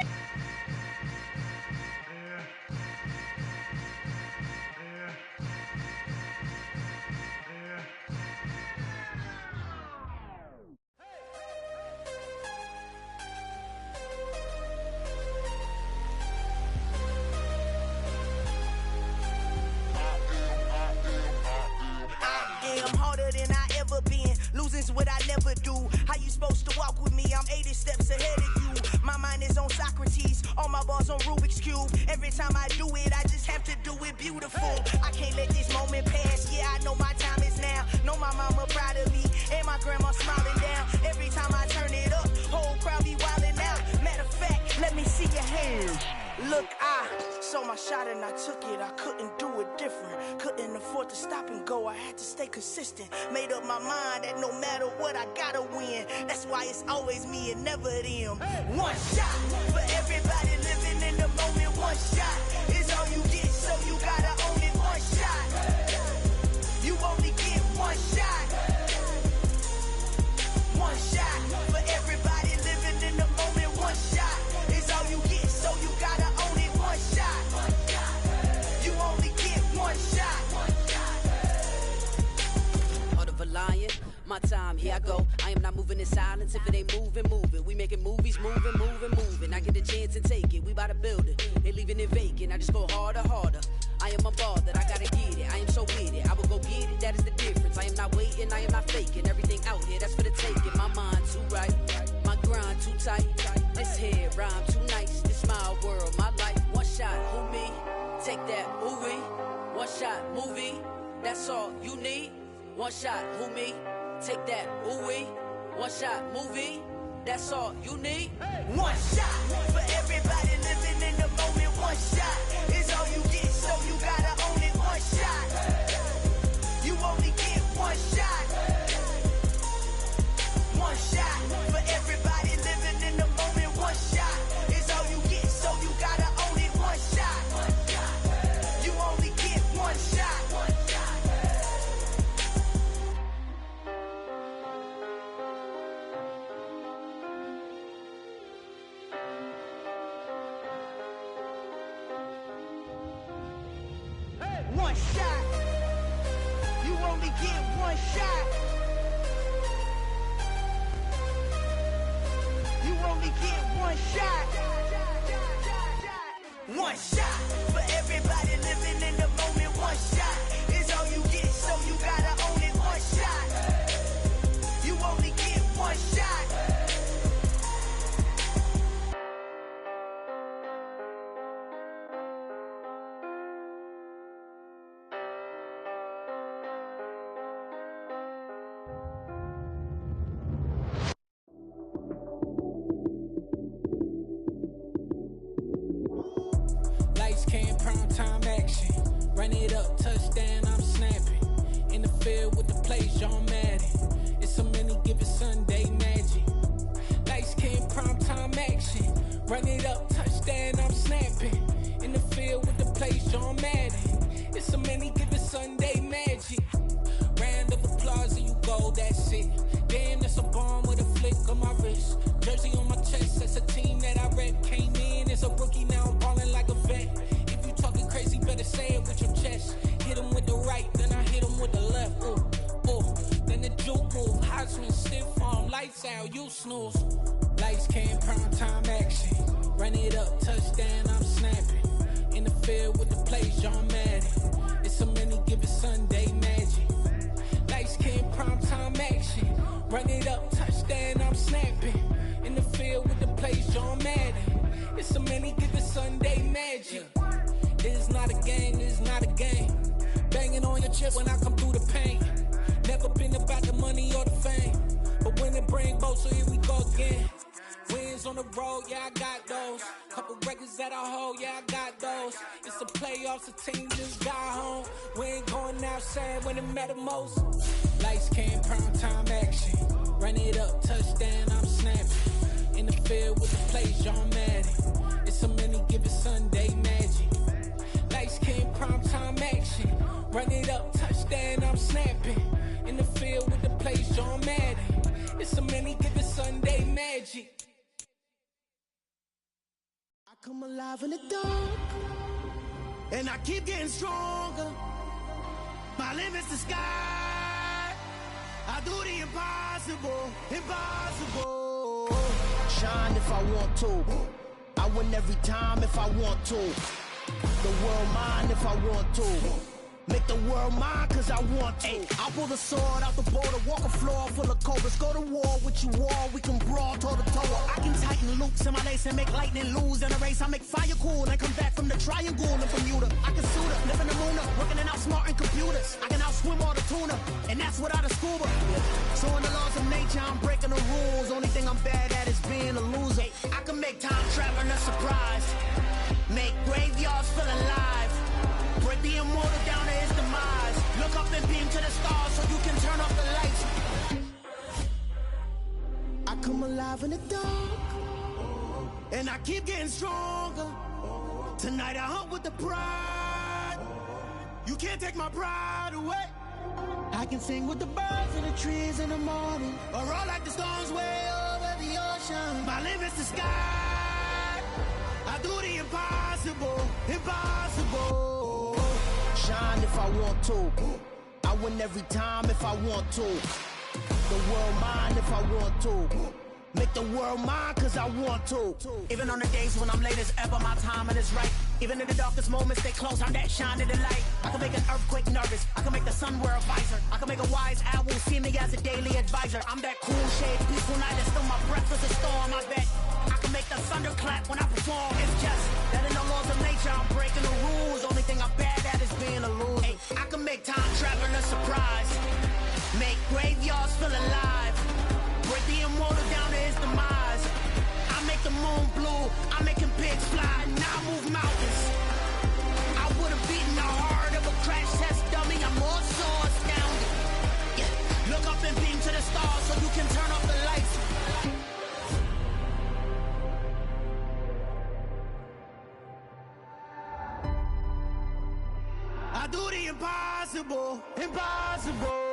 Losing's what I never do. How you supposed to walk with me? I'm 80 steps ahead of you. My mind is on Socrates, all my balls on Rubik's Cube. Every time I do it, I just have to do it beautiful. I can't let this moment pass. Yeah, I know my time is now. Know my mama proud of me, and my grandma smiling down. Every time I turn it up, whole crowd be wildin' out. Matter of fact, let me see your hands. Look, I saw my shot and I took it. I couldn't do it different. Couldn't afford to stop and go. I had to stay consistent. Made up my mind that no matter what, I gotta win. That's why it's always me and never them. One shot for everybody living in the moment. One shot is all you get, so you gotta own it. One shot. You only get one shot. One shot for everybody living in the moment. One shot is all you get, so you gotta own it. One shot. You only get one shot. Heart of a lion, my time, here I go. I am not moving in silence. If it ain't moving, moving. We making movies, moving. I get a chance and take it. We bout to build it. They leaving it vacant. I just go harder. I am unbothered. I gotta get it. I am so with it. I will go get it. That is the difference. I am not waiting. I am not faking. Everything out here, that's for the taking. My mind too right. My grind too tight. This head rhyme too nice. This my world, my life. One shot, who me? Take that, ooh wee. One shot, movie. That's all you need. One shot, who me? Take that, ooh wee. One shot, movie. That's all you need. One shot for everybody living in the moment. One shot is all you get, so you gotta own it. One shot. You only get one shot. One shot for everybody living in the moment. One shot is all you get, so you gotta own it. One shot. You only get one shot. One shot. You only get one shot. only get one shot. One shot for everybody living in the moment. One shot is all you get, so you gotta own it. One shot. You only get one shot. Lights, cam, prime time action. Run it up, touchdown, I'm snapping. In the field with the plays, John Madden. It's so many, give it Sunday magic. Lights, cam, prime time action. Run it up, touchdown, I'm snapping. In the field with the plays, John Madden. It's so many, give it Sunday magic. Round of applause and you go, that's it. Damn, that's a bomb with a flick on my wrist. Jersey on my chest, that's a team that I rep. Came in as a rookie, now I'm ballin' like a vet. If you talking crazy, better say it with your chest. Hit him with the right, then I hit him with the left. Ooh, ooh, then the juke move. Heisman stiff arm, lights out, you snooze. Lights, cam, prime time action. Run it up, touchdown, I'm snapping. In the field with the plays, John Madden. It's so many, give it Sunday magic. Lights, cam, prime time action. Run it up, touchdown, I'm snapping. In the field with the plays, John Madden. It's so many, give it Sunday magic. It's not a game, it's not a game. Banging on your chest when I come through the pain. Never been about the money or the fame. But when it bring both, so here we go again. Wins on the road, yeah, I got those. Couple records that I hold, yeah, I got those. It's the playoffs, the team just got home. We ain't going outside when it matter most. Lights, cam, prime time action. Run it up, touchdown, I'm snapping. In the field with the plays, John Madden. It's so many, give it Sunday magic. Lights, cam, prime time action. Run it up, touchdown, I'm snapping. In the field with the plays, John Madden. It's so many, give it Sunday magic. I come alive in the dark, and I keep getting stronger. My limit's the sky. I do the impossible, impossible. Shine if I want to. I win every time if I want to. The world mine if I want to. Make the world mine cause I want to. Ay, I'll pull the sword out the border, walk a floor full of cobras. Go to war with you all, we can brawl toe to toe. I can tighten loops in my lace and make lightning lose in a race. I make fire cool and come back from the triangle in Bermuda. I can suit up, live in the moon up, working and outsmarting computers. I can outswim all the tuna, and that's without a scuba. So in the laws of nature, I'm breaking the rules. Only thing I'm bad at is being a loser. Ay, I can make time traveling a surprise. Make graveyards feel alive. Break the immortal down to his demise. Look up and beam to the stars so you can turn off the lights. I come alive in the dark, and I keep getting stronger. Tonight I hunt with the pride. You can't take my pride away. I can sing with the birds and the trees in the morning, or roll like the storms way over the ocean. My limit's the sky. I do the impossible, impossible. Shine if I want to. I win every time if I want to. The world mine if I want to. Make the world mine cause I want to. Even on the days when I'm late as ever, my timing is right. Even in the darkest moments, stay close, I'm that shine in the light. I can make an earthquake nervous, I can make the sun wear a visor. I can make a wise owl see me as a daily advisor. I'm that cool shade, peaceful night, and still my breath is a storm, I bet. I can make the thunder clap when I perform. It's just that in the laws of nature, I'm breaking the rules. Only thing I'm bad at is being a loser. Ay, I can make time traveling a surprise. Make graveyards feel alive. Break the immortal down to his demise. I make the moon blue, I'm making pigs fly, now I move mountains. I would have beaten the heart of a crash test dummy. I'm more so astounded. Yeah. Look up and beam to the stars so you can turn off the lights. I do the impossible, impossible.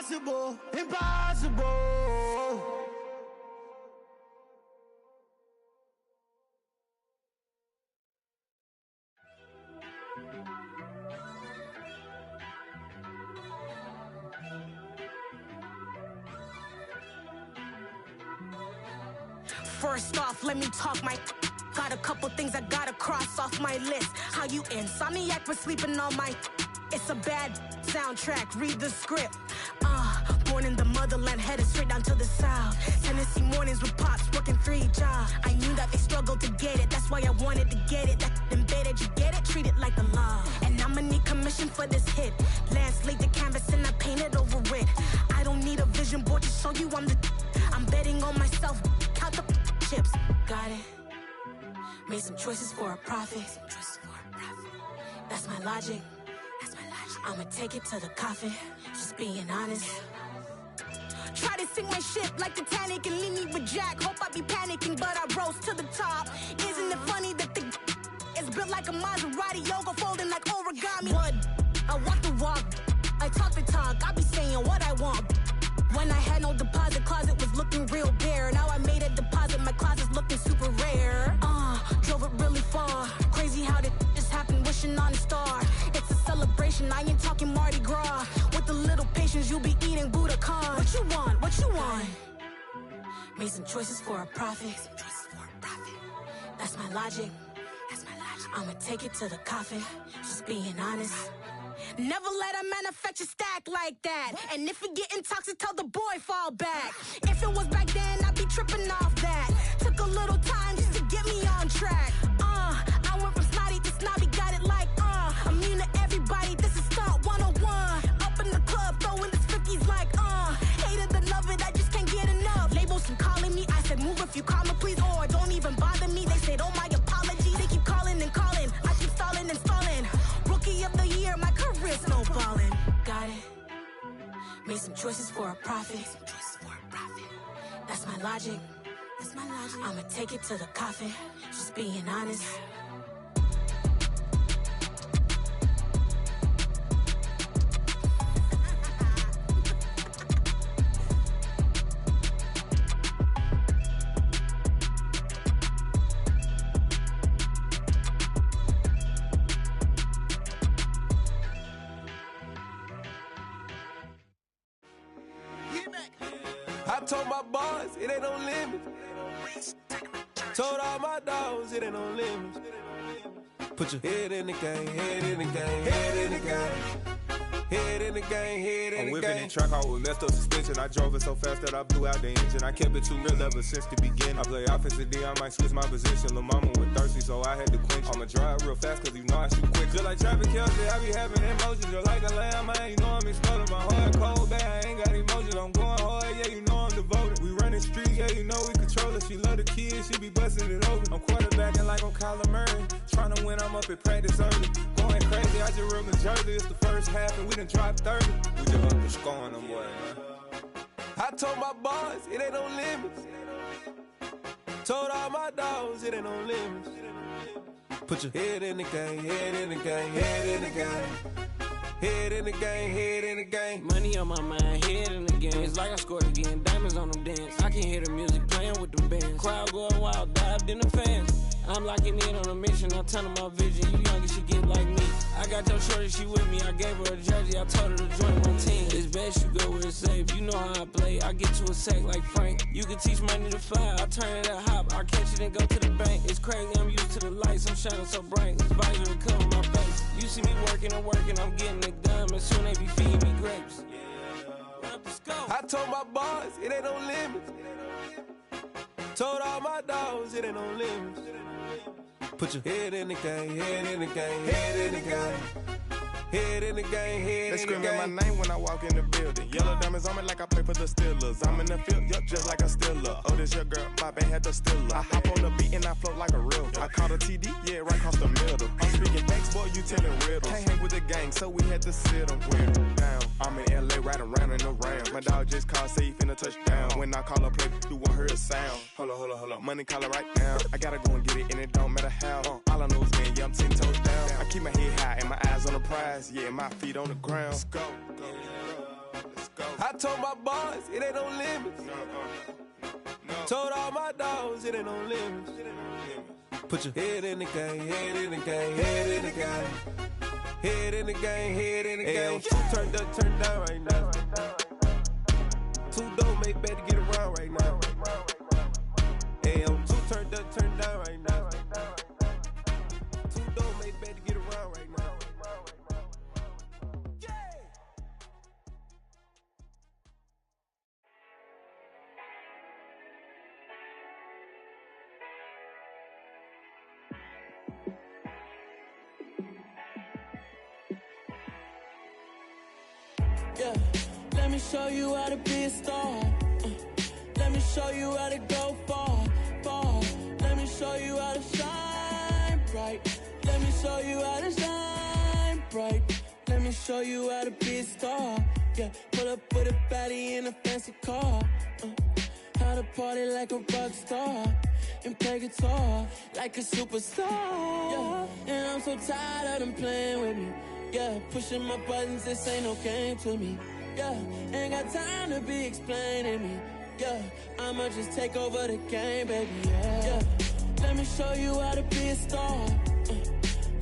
impossible, impossible. First off, let me talk my. Got a couple things I gotta cross off my list. How you insomniac for sleeping on my. It's a bad soundtrack, read the script. Born in the motherland, headed straight down to the south. Tennessee mornings with pops, working 3 jobs. I knew that they struggled to get it, that's why I wanted to get it. That embedded, you get it, treat it like the law. And I'ma need commission for this hit. Lance laid the canvas and I painted over it. I don't need a vision board to show you I'm betting on myself, count the chips. Got it. Made some choices for a profit. That's my logic. I'ma take it to the coffin, just being honest. Try to sink my ship like Titanic and leave me with Jack. Hope I be panicking, but I rose to the top. Isn't it funny that the is built like a Maserati, yoga folding like origami? What? I walk the walk, I talk the talk, I be saying what I want. When I had no deposit, closet was looking real bare. Now I made a deposit, my closet's looking super rare. Drove it really far. Crazy how that just happened, wishing on a star. It's a celebration, I ain't talking Mardi Gras. With a little patience, you'll be eating Budokan. What you want? What you want? Made some choices for a profit. That's my logic. I'ma take it to the coffin, just being honest. Never let a manufacture stack like that. And if it getting toxic, tell the boy fall back. If it was back then, I'd be tripping off that. Took a little time just to get me on track. I went from snotty to snobby, got it like immune to everybody, this is stunt 101. Up in the club, throwing the cookies like hate it and love it, I just can't get enough. Labels keep calling me, I said move if you call me please, or don't even bother me. They said oh my apologies, they keep calling and calling. I keep stalling and stalling. Rookie of the year, my career snowballing. Got it. Made some choices for a profit. That's my logic. I'ma take it to the coffin, just being honest. I told my boys, it ain't no limits. Told all my dogs, it ain't no limits. Put your head in the game, head in the game, head in the game. Head in the game, head in the game. I'm whipping the track out with messed up suspension. I drove it so fast that I blew out the engine. I kept it too real ever since the beginning. I play offensive D, I might switch my position. Lil' mama was thirsty, so I had to quench. I'ma drive real fast, cause you know I shoot quick. Just like traffic Kelsey, I be having emotions. Just like a lamb, man, you know I'm exploding. My heart cold, bad, I ain't got emotions. I'm going hard, yeah, you know I'm devoted. We running streets, yeah, you know we control it. She love the kids, she be busting it over. I'm quarterbacking like I'm Kyler Murray. Trying to win, I'm up at practice early. Going crazy, I just rub my jersey. It's the first half and we done dropped 30. We just up to scoring them, boy, man. I told my boys, it ain't no limits. Told all my dogs, it ain't no limits. Put your head in the game, head in the game, head in the game. Head in the game, head in the game. Money on my mind, head in the game. It's like I scored again, diamonds on them dance. I can hear the music playing with the bands. Crowd going wild, dived in the fans. I'm locking in on a mission, I'm turning my vision. You young, you should get like me. I got your shorty, she with me. I gave her a jersey, I told her to join my team. It's best you go where it's safe. You know how I play, I get to a sack like Frank. You can teach money to fly, I turn it at hop. I catch it and go to the bank. It's crazy, I'm used to the lights, I'm shining so bright. This visor cover my face. You see me working and working, I'm getting it done. And soon they be feeding me grapes. I told my boys, it ain't no limits. Told all my dogs, it ain't no limits. Put your head in the game, head in the game, head in the game. Head in the game, head in the game. They screaming my name when I walk in the building. Yellow diamonds on me like I play for the Steelers. I'm in the field, yup, just like a Steeler. Oh, this your girl, my band had the Steeler. I hop on the beat and I float like a real. I caught a TD, yeah, right across the middle. I'm speaking thanks, boy, you telling riddles. Can't hang with the gang, so we had to sit them down. I'm in LA, riding around in the Rams. My dog just called, say he finna touch down. When I call a play, you won't hear a sound. Hold up, money caller right now. I gotta go and get it, and it don't matter how. All I know is, man, yeah, I'm 10 toes down. I keep my head high and my eyes on the prize. Yeah, my feet on the ground. Let's go. I told my boys, it ain't no limits. Told all my dogs, it ain't no limits. Put your head in the game, head in the game, head in the game. Head in the game, head in the game. Two turned up, turned down right now. Two dope make better get around right now. Hey, I'm two turned up, turned down right now. Two dope make better get around right now. Yeah, let me show you how to be a star. Let me show you how to go far, far. Let me show you how to shine bright. Let me show you how to shine bright. Let me show you how to be a star. Yeah, pull up with a baddie in a fancy car. How to party like a rock star and play guitar like a superstar. Yeah, and I'm so tired of them playing with me. Yeah, pushing my buttons, this ain't no game to me. Yeah, ain't got time to be explaining me. Yeah, I'ma just take over the game, baby. Yeah, let me show you how to be a star.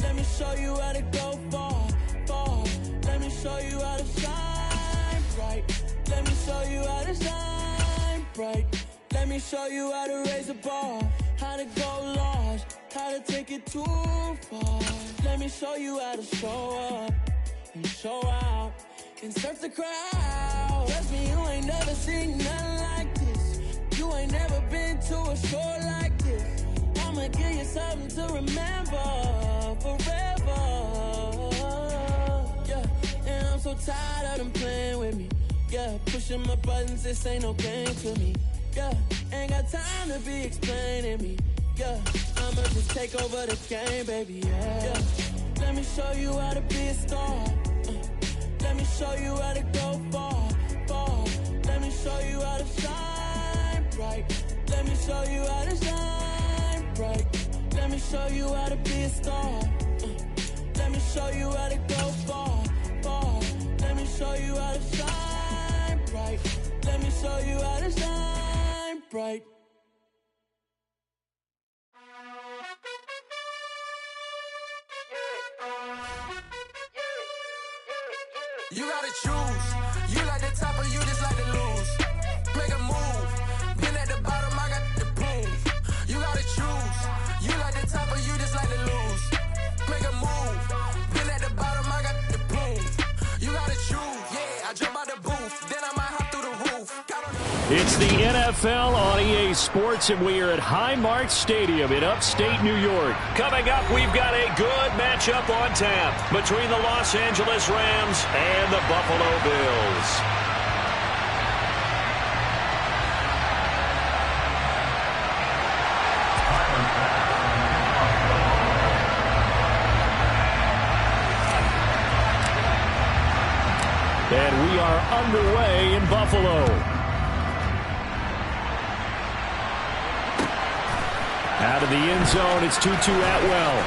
Let me show you how to go far, far. Let me show you how to shine bright. Let me show you how to shine bright. Let me show you how to raise a bar, how to go large, how to take it too far. Let me show you how to show up and show out and surf the crowd. Trust me, you ain't never seen nothing like this. You ain't never been to a show like this. I'ma give you something to remember forever. Yeah, and I'm so tired of them playing with me. Yeah, pushing my buttons, this ain't no game to me. Yeah, ain't got time to be explaining me. Yeah, I'ma just take over the game, baby. Yeah, let me show you how to be a star. Let me show you how to go far, far. Let me show you how to shine bright. Let me show you how to shine bright. Let me show you how to be a star. Let me show you how to go far, far. Let me show you how to shine bright. Let me show you how to shine bright. You gotta choose. You like the top or you just like to lose. Make a move. Been at the bottom, I got the boom. You gotta choose. You like the top or you just like to lose. Make a move. Been at the bottom, I got the boom. You gotta choose. Yeah, I jump out the booth. Then I might hop through the roof. It's the NFL on EA Sports, and we are at Highmark Stadium in upstate New York. Coming up, we've got a good matchup on tap between the Los Angeles Rams and the Buffalo Bills. And we are underway in Buffalo. Out of the end zone, it's Tutu Atwell.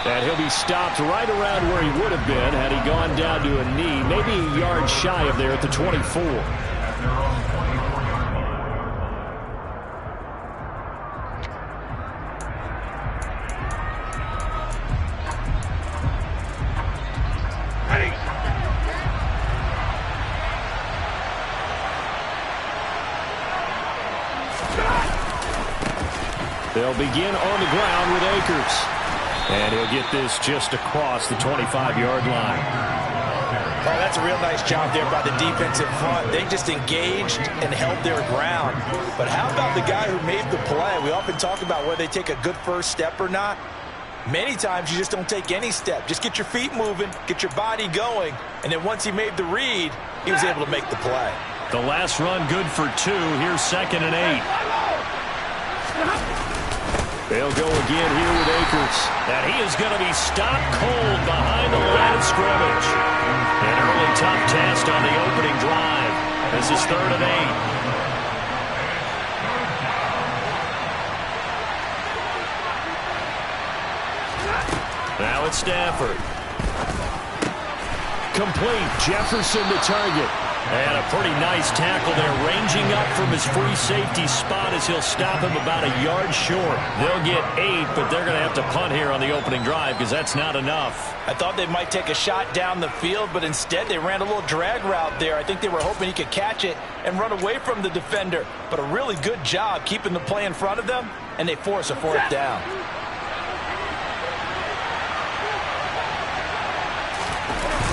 And he'll be stopped right around where he would have been had he gone down to a knee, maybe a yard shy of there at the 24. They'll begin on the ground with Akers. And he'll get this just across the 25-yard line. Oh, that's a real nice job there by the defensive front. They just engaged and held their ground. But how about the guy who made the play? We often talk about whether they take a good first step or not. Many times you just don't take any step. Just get your feet moving, get your body going, and then once he made the read, he was able to make the play. The last run good for 2. Here's 2nd and 8. They'll go again here with Akers. And he is going to be stopped cold behind the line of scrimmage. An early tough test on the opening drive. This is 3rd and 8. Now it's Stafford. Complete. Jefferson to target. And a pretty nice tackle there, ranging up from his free safety spot as he'll stop him about a yard short. They'll get 8, but they're going to have to punt here on the opening drive because that's not enough. I thought they might take a shot down the field, but instead they ran a little drag route there. I think they were hoping he could catch it and run away from the defender. But a really good job keeping the play in front of them, and they force a 4th down.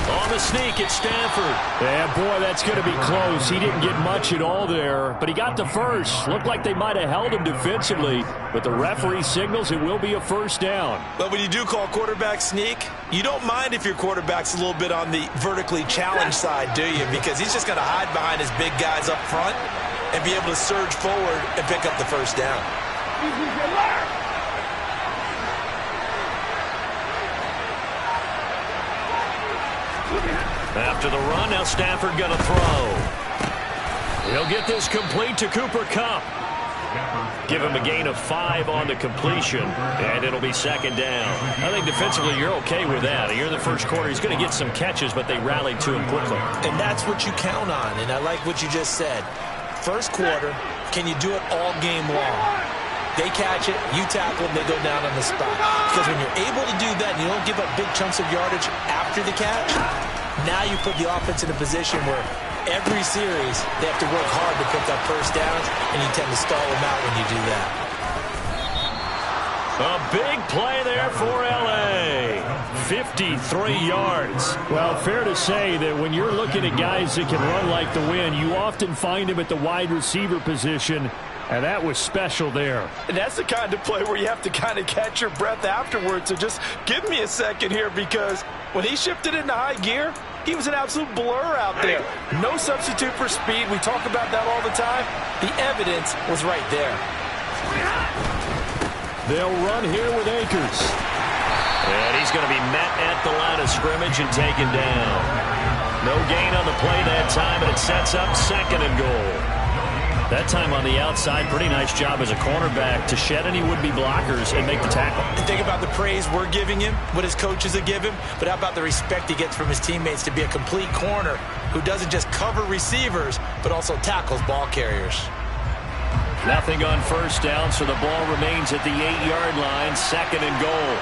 On the sneak, it's Stanford. Yeah, boy, that's going to be close. He didn't get much at all there, but he got the first. Looked like they might have held him defensively, but the referee signals it will be a 1st down. But when you do call quarterback sneak, you don't mind if your quarterback's a little bit on the vertically challenged side, do you? Because he's just going to hide behind his big guys up front and be able to surge forward and pick up the 1st down. After the run, now Stafford going to throw. He'll get this complete to Cooper Kupp. Give him a gain of 5 on the completion, and it'll be 2nd down. I think defensively you're okay with that. Here in the first quarter, he's going to get some catches, but they rallied to him quickly. And that's what you count on, and I like what you just said. First quarter, can you do it all game long? They catch it, you tackle them, they go down on the spot. Because when you're able to do that and you don't give up big chunks of yardage after the catch, now you put the offense in a position where every series they have to work hard to pick up 1st downs, and you tend to stall them out when you do that. A big play there for L.A. 53 yards. Well, fair to say that when you're looking at guys that can run like the wind, you often find them at the wide receiver position, and that was special there. And that's the kind of play where you have to kind of catch your breath afterwards. So just give me a second here, because when he shifted into high gear, he was an absolute blur out there. No substitute for speed. We talk about that all the time. The evidence was right there. They'll run here with Akers. And he's going to be met at the line of scrimmage and taken down. No gain on the play that time, and it sets up 2nd and goal. That time on the outside, pretty nice job as a cornerback to shed any would-be blockers and make the tackle. And think about the praise we're giving him, what his coaches have given him, but how about the respect he gets from his teammates to be a complete corner who doesn't just cover receivers, but also tackles ball carriers. Nothing on 1st down, so the ball remains at the 8-yard line, 2nd and goal.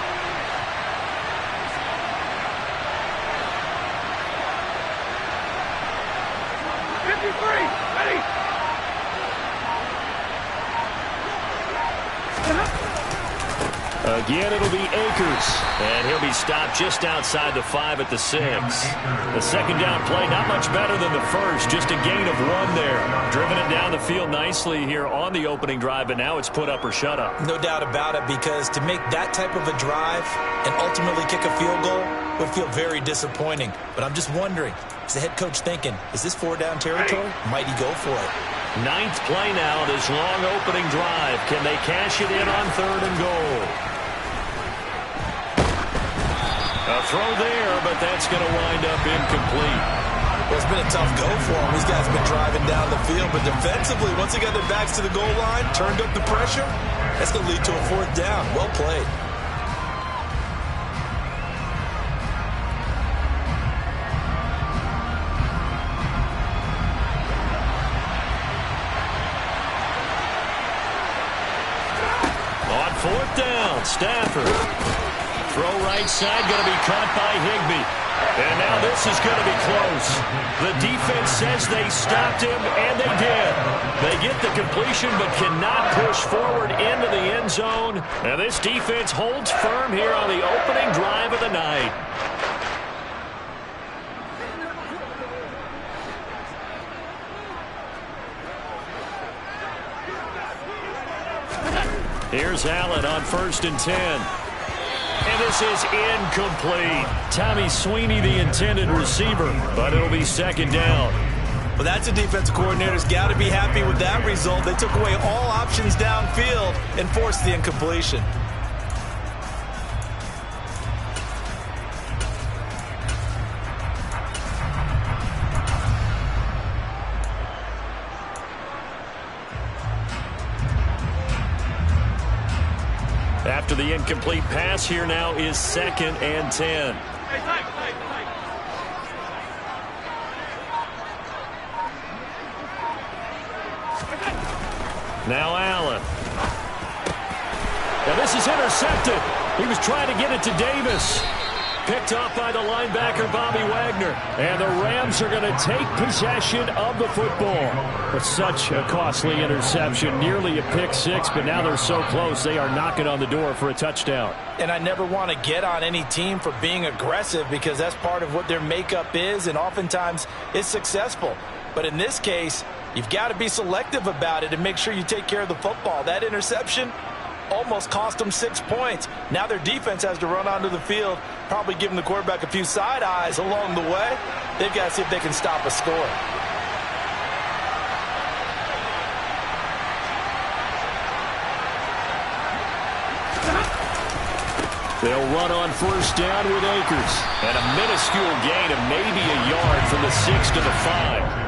Again, it'll be Akers. And he'll be stopped just outside the 5 at the 6. The 2nd down play, not much better than the first. Just a gain of 1 there. Driven it down the field nicely here on the opening drive, but now it's put up or shut up. No doubt about it, because to make that type of a drive and ultimately kick a field goal would feel very disappointing. But I'm just wondering, is the head coach thinking, is this 4-down territory? Might he go for it? 9th play now, this long opening drive. Can they cash it in on 3rd and goal? A throw there, but that's going to wind up incomplete. Well, it's been a tough go for him. These guys have been driving down the field, but defensively, once they got their backs to the goal line, turned up the pressure, that's going to lead to a 4th down. Well played. On 4th down, Stafford. Throw right side, going to be caught by Higbee. And now this is going to be close. The defense says they stopped him, and they did. They get the completion but cannot push forward into the end zone. And this defense holds firm here on the opening drive of the night. Here's Allen on 1st and 10. And this is incomplete. Tommy Sweeney, the intended receiver, but it'll be 2nd down. Well, that's a defensive coordinator's got to be happy with that result. They took away all options downfield and forced the incompletion. After the incomplete pass, here now is 2nd and 10. Now Allen. Now this is intercepted. He was trying to get it to Davis. Picked off by the linebacker, Bobby Wagner. And the Rams are going to take possession of the football. But such a costly interception. Nearly a pick six, but now they're so close. They are knocking on the door for a touchdown. And I never want to get on any team for being aggressive because that's part of what their makeup is, and oftentimes it's successful. But in this case, you've got to be selective about it and make sure you take care of the football. That interception almost cost them 6 points. Now their defense has to run onto the field, probably giving the quarterback a few side eyes along the way. They've got to see if they can stop a score. They'll run on first down with Akers. And a minuscule gain of maybe a yard from the 6 to the 5.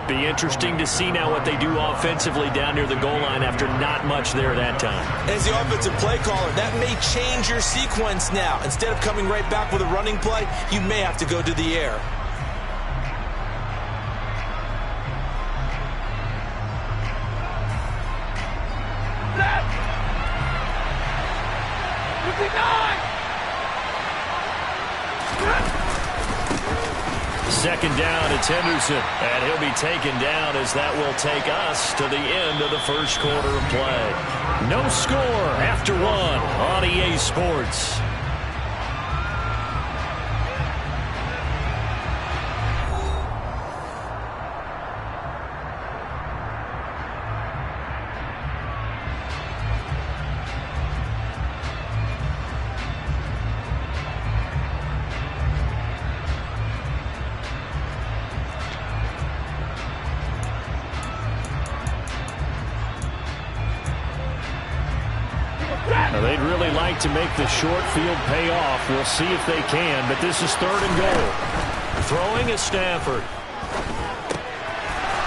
Be interesting to see now what they do offensively down near the goal line after not much there that time. As the offensive play caller, that may change your sequence now. Instead of coming right back with a running play, you may have to go to the air. Second down, it's Henderson. And he'll be taken down as that will take us to the end of the first quarter of play. No score after one on EA Sports. They'd really like to make the short field pay off. We'll see if they can, but this is 3rd and goal. Throwing is Stafford.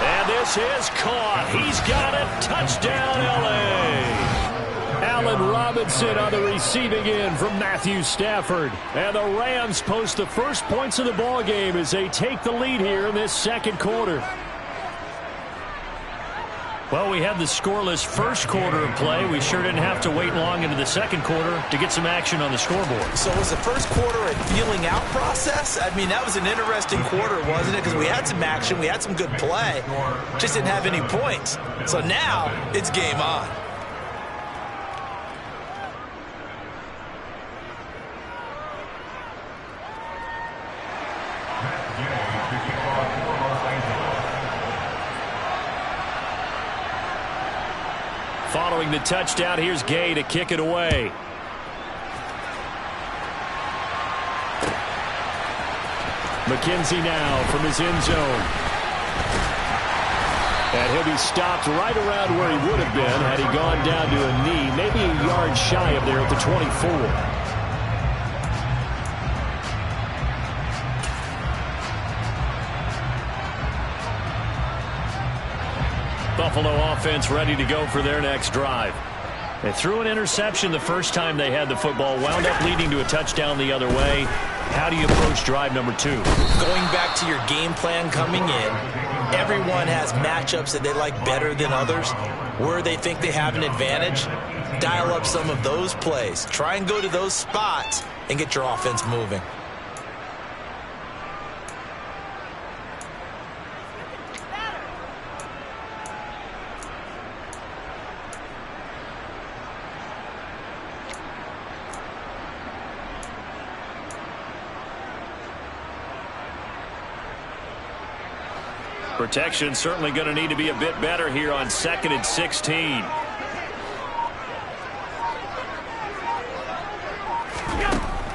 And this is caught. He's got it. Touchdown, L.A. Allen Robinson on the receiving end from Matthew Stafford. And the Rams post the first points of the ball game as they take the lead here in this second quarter. Well, we had the scoreless first quarter of play. We sure didn't have to wait long into the second quarter to get some action on the scoreboard. So was the first quarter a feeling out process? I mean, that was an interesting quarter, wasn't it? Because we had some action, we had some good play, just didn't have any points. So now it's game on. Following the touchdown, here's Gay to kick it away. McKenzie now from his end zone. And he'll be stopped right around where he would have been had he gone down to a knee, maybe a yard shy of there at the 24. Buffalo offense ready to go for their next drive. They threw an interception the first time they had the football, wound up leading to a touchdown the other way. How do you approach drive number 2? Going back to your game plan coming in, everyone has matchups that they like better than others, where they think they have an advantage. Dial up some of those plays. Try and go to those spots and get your offense moving. Protection certainly going to need to be a bit better here on 2nd and 16.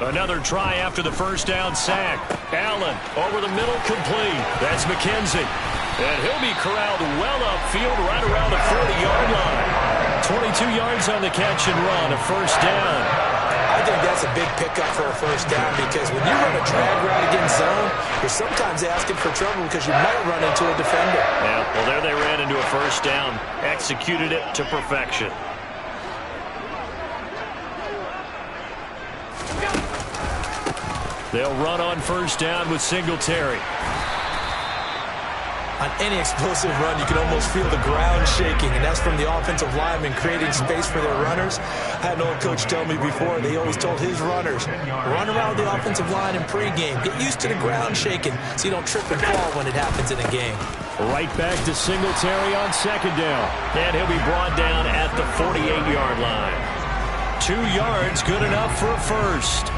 Another try after the first down sack. Allen over the middle, complete. That's McKenzie. And he'll be corralled well upfield right around the 40-yard line. 22 yards on the catch and run, a first down. I think that's a big pickup for a first down because when you run a drag route against zone, you're sometimes asking for trouble because you might run into a defender. Yeah, well, there they ran into a first down, executed it to perfection. They'll run on first down with Singletary. On any explosive run, you can almost feel the ground shaking, and that's from the offensive linemen creating space for their runners. I had an old coach tell me before, they always told his runners, run around the offensive line in pregame. Get used to the ground shaking so you don't trip and fall when it happens in a game. Right back to Singletary on second down. And he'll be brought down at the 48-yard line. 2 yards, good enough for a first.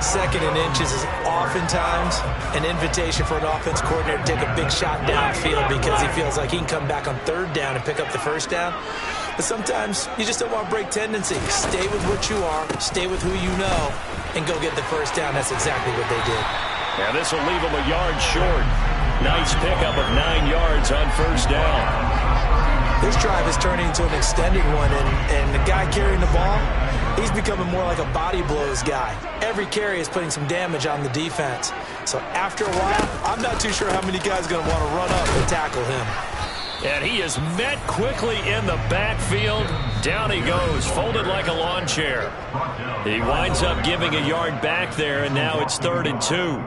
Second and inches is oftentimes an invitation for an offense coordinator to take a big shot downfield because he feels like he can come back on third down and pick up the first down. But sometimes you just don't want to break tendency. Stay with what you are, stay with who you know, and go get the first down. That's exactly what they did. And this will leave him a yard short. Nice pickup of 9 yards on first down. This drive is turning into an extended one, and the guy carrying the ball, he's becoming more like a body blows guy. Every carry is putting some damage on the defense. So after a while, I'm not too sure how many guys are going to want to run up and tackle him. And he is met quickly in the backfield. Down he goes, folded like a lawn chair. He winds up giving a yard back there, and now it's 3rd and 2.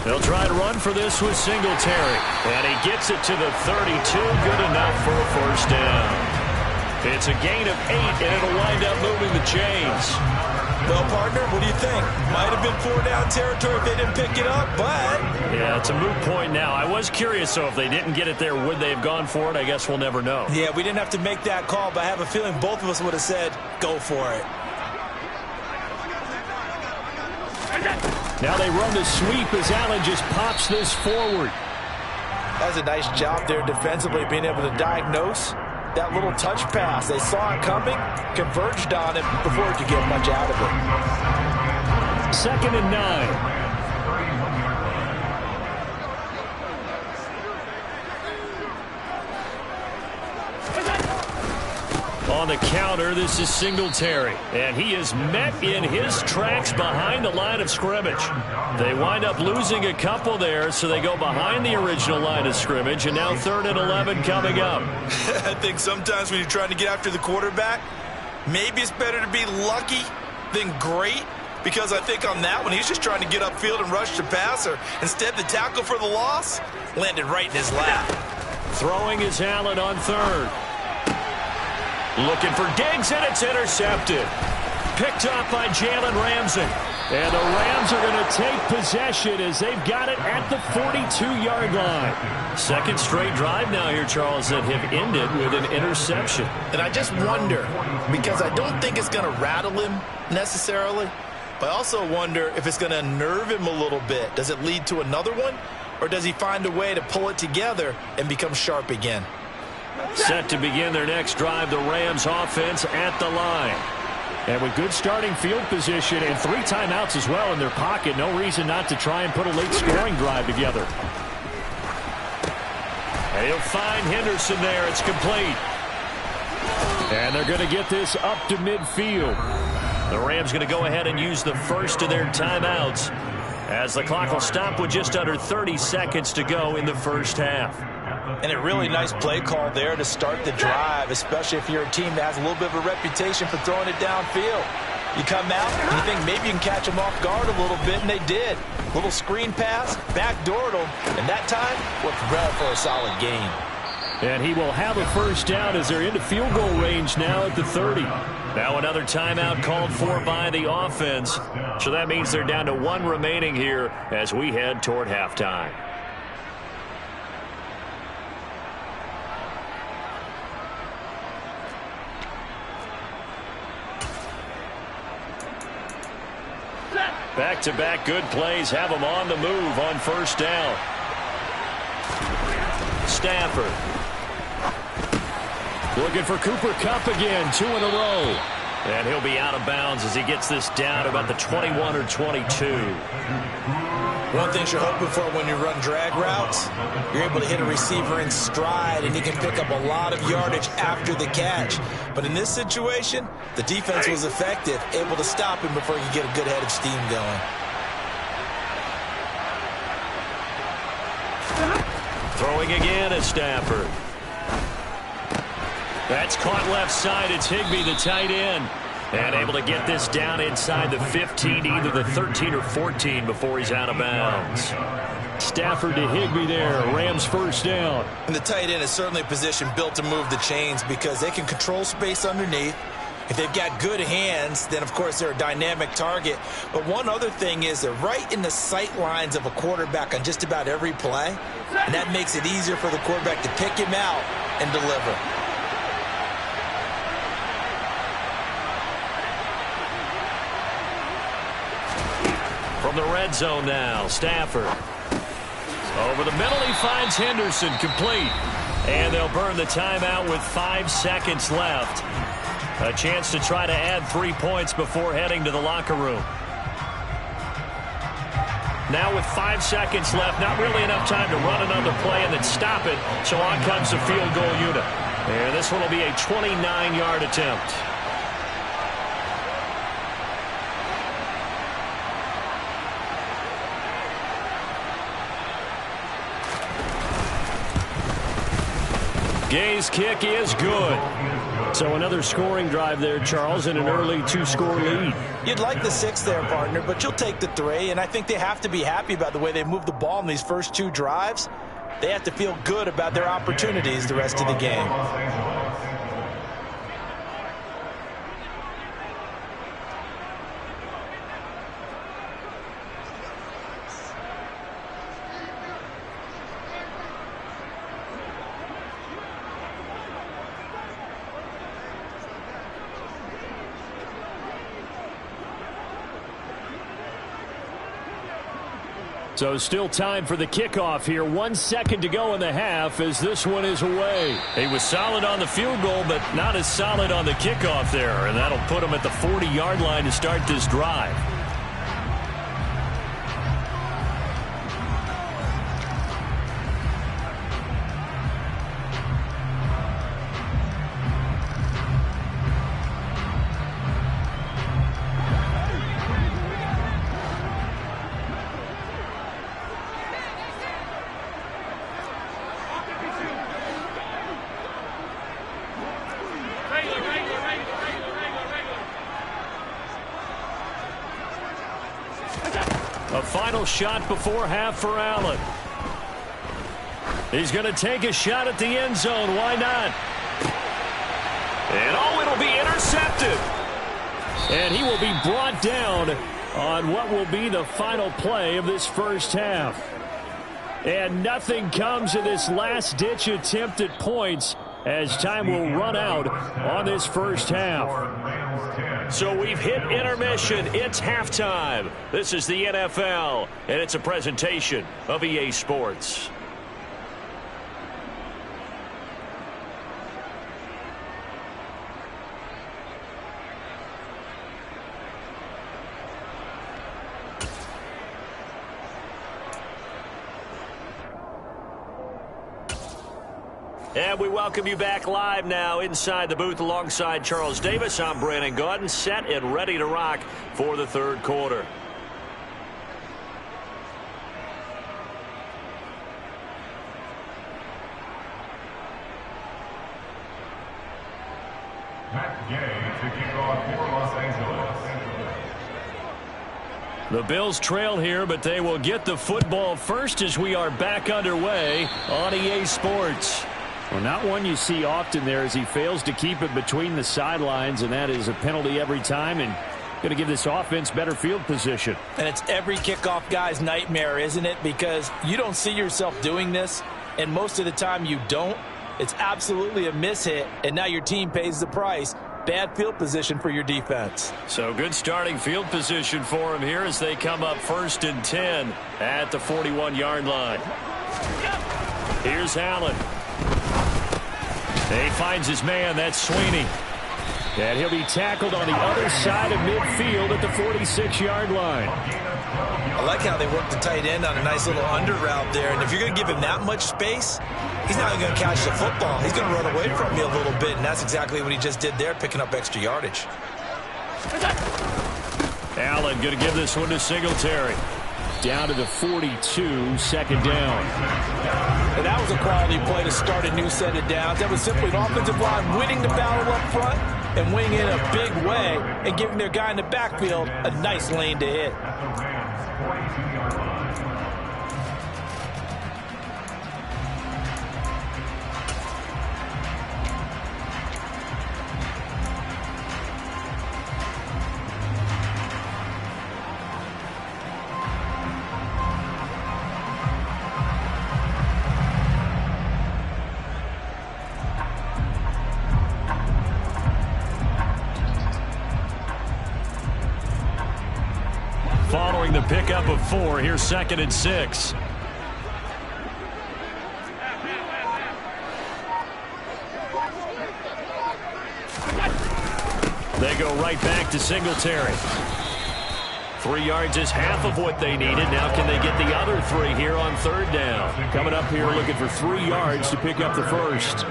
They'll try to run for this with Singletary. And he gets it to the 32. Good enough for a first down. It's a gain of 8, and it'll wind up moving the chains. Well, partner, what do you think? Might have been 4-down territory if they didn't pick it up, but... Yeah, it's a moot point now. I was curious, so if they didn't get it there, would they have gone for it? I guess we'll never know. Yeah, we didn't have to make that call, but I have a feeling both of us would have said, go for it. Now they run the sweep as Allen just pops this forward. That was a nice job there defensively, being able to diagnose that little touch pass. They saw it coming, converged on it before it could get much out of it. 2nd and 9. On the counter, this is Singletary, and he is met in his tracks behind the line of scrimmage. They wind up losing a couple there, so they go behind the original line of scrimmage, and now 3rd and 11 coming up. I think sometimes when you're trying to get after the quarterback, maybe it's better to be lucky than great, because I think on that one, he's just trying to get upfield and rush the passer. Instead, the tackle for the loss landed right in his lap. Throwing is Allen on 3rd. Looking for Diggs, and it's intercepted. Picked up by Jalen Ramsey. And the Rams are going to take possession as they've got it at the 42-yard line. Second straight drive now here, Charles, that have ended with an interception. And I just wonder, because I don't think it's going to rattle him necessarily, but I also wonder if it's going to unnerve him a little bit. Does it lead to another one, or does he find a way to pull it together and become sharp again? Set to begin their next drive, the Rams offense at the line. And with good starting field position and 3 timeouts as well in their pocket, no reason not to try and put a late scoring drive together. And he'll find Henderson there. It's complete. And they're going to get this up to midfield. The Rams going to go ahead and use the first of their timeouts as the clock will stop with just under 30 seconds to go in the first half. And a really nice play call there to start the drive, especially if you're a team that has a little bit of a reputation for throwing it downfield. You come out and you think maybe you can catch them off guard a little bit, and they did. Little screen pass, backdoored them, and that time worked well for a solid gain. And he will have a first down as they're into field goal range now at the 30. Now another timeout called for by the offense. So that means they're down to 1 remaining here as we head toward halftime. Back-to-back good plays have them on the move on first down. Stafford. Looking for Cooper Kupp again, 2 in a row. And he'll be out of bounds as he gets this down about the 21 or 22. One thing you're hoping for when you run drag routes, you're able to hit a receiver in stride, and he can pick up a lot of yardage after the catch. But in this situation, the defense was effective, able to stop him before he could get a good head of steam going. Throwing again is Stafford. That's caught left side. It's Higbee, the tight end. And able to get this down inside the 15, either the 13 or 14 before he's out of bounds. Stafford to Higbee there. Rams first down. And the tight end is certainly a position built to move the chains because they can control space underneath. If they've got good hands, then, of course, they're a dynamic target. But one other thing is they're right in the sight lines of a quarterback on just about every play. And that makes it easier for the quarterback to pick him out and deliver. From the red zone now, Stafford. Over the middle, he finds Henderson, complete. And they'll burn the timeout with 5 seconds left. A chance to try to add 3 points before heading to the locker room. Now with 5 seconds left, not really enough time to run another play and then stop it. So on comes the field goal unit. And this one will be a 29-yard attempt. Gay's kick is good. So another scoring drive there, Charles, and an early 2-score lead. You'd like the 6 there, partner, but you'll take the 3, and I think they have to be happy about the way they moved the ball in these first 2 drives. They have to feel good about their opportunities the rest of the game. So still time for the kickoff here. 1 second to go in the half as this one is away. He was solid on the field goal, but not as solid on the kickoff there. And that'll put him at the 40-yard line to start this drive. A final shot before half for Allen. He's going to take a shot at the end zone. Why not? And oh, it'll be intercepted. And he will be brought down on what will be the final play of this first half. And nothing comes of this last-ditch attempt at points as time will run out on this first half. So we've hit intermission. It's halftime. This is the NFL, and it's a presentation of EA Sports. And we welcome you back live now inside the booth alongside Charles Davis. I'm Brandon Gaudin, set and ready to rock for the third quarter. Matt Gay to kick off for Los Angeles. The Bills trail here, but they will get the football first as we are back underway on EA Sports. Well, not one you see often there as he fails to keep it between the sidelines, and that is a penalty every time and going to give this offense better field position. And it's every kickoff guy's nightmare, isn't it? Because you don't see yourself doing this, and most of the time you don't. It's absolutely a mishit, and now your team pays the price. Bad field position for your defense. So good starting field position for him here as they come up 1st and 10 at the 41-yard line. Here's Allen. He finds his man. That's Sweeney. And he'll be tackled on the other side of midfield at the 46-yard line. I like how they work the tight end on a nice little under route there. And if you're going to give him that much space, he's not even going to catch the football. He's going to run away from you a little bit, and that's exactly what he just did there, picking up extra yardage. Allen going to give this one to Singletary. Down to the 42, second down. And that was a quality play to start a new set of downs. That was simply an offensive line winning the battle up front and winning in a big way and giving their guy in the backfield a nice lane to hit. Following the pickup of 4, here's 2nd and 6. They go right back to Singletary. 3 yards is half of what they needed. Now can they get the other 3 here on 3rd down? Coming up here looking for 3 yards to pick up the first.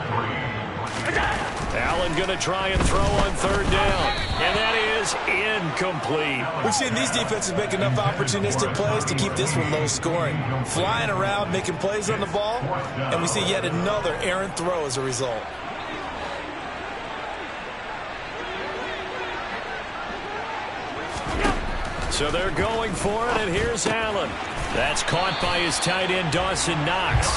Allen going to try and throw on 3rd down. And that is incomplete. We've seen these defenses make enough opportunistic plays to keep this one low scoring. Flying around, making plays on the ball, and we see yet another errant throw as a result. So they're going for it, and here's Allen. That's caught by his tight end, Dawson Knox.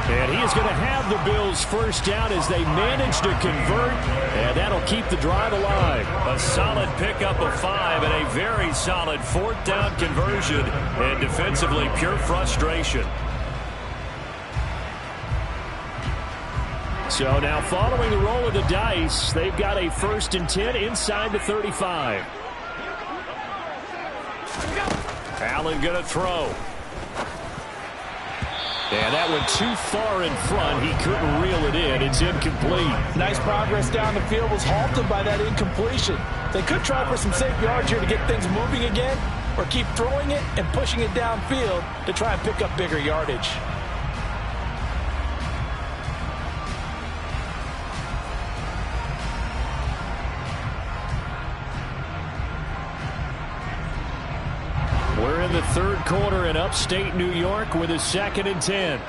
And he is going to have the Bills first down as they manage to convert, and that'll keep the drive alive. A solid pickup of 5 and a very solid 4th down conversion, and defensively pure frustration. So now following the roll of the dice, they've got a 1st and 10 inside the 35. Allen going to throw. And that went too far in front. He couldn't reel it in. It's incomplete. Nice progress down the field was halted by that incompletion. They could try for some safe yards here to get things moving again, or keep throwing it and pushing it downfield to try and pick up bigger yardage. We're in the 3rd quarter in upstate New York with a 2nd and 10.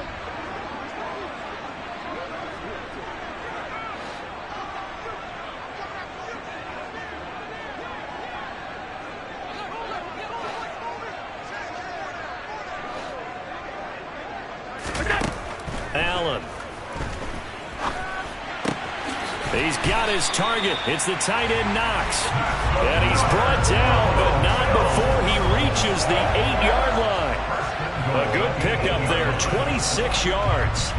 Allen. He's got his target. It's the tight end Knox. And he's brought down, but not before he reaches the 8-yard line. A good pickup there, 26 yards.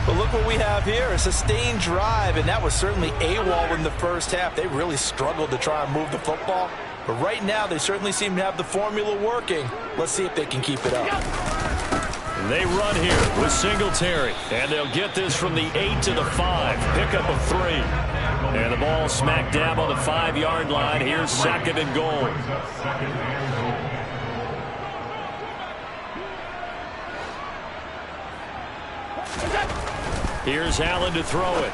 But look what we have here, a sustained drive, and that was certainly AWOL in the first half. They really struggled to try and move the football. But right now, they certainly seem to have the formula working. Let's see if they can keep it up. They run here with Singletary, and they'll get this from the 8 to the 5. Pickup of 3. And the ball smack dab on the 5-yard line. Here's 2nd and goal. Here's Allen to throw it.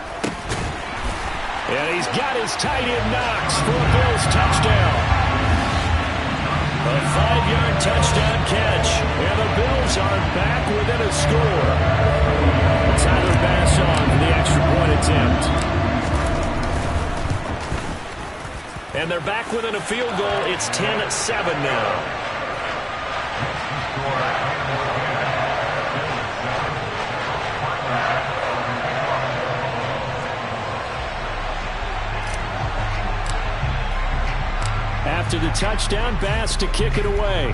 And he's got his tight end Knox for a Bills touchdown. A 5-yard touchdown catch, and the Bills are back within a score. Tyler Bass on for the extra point attempt. And they're back within a field goal. It's 10-7 now. After the touchdown, Bass to kick it away.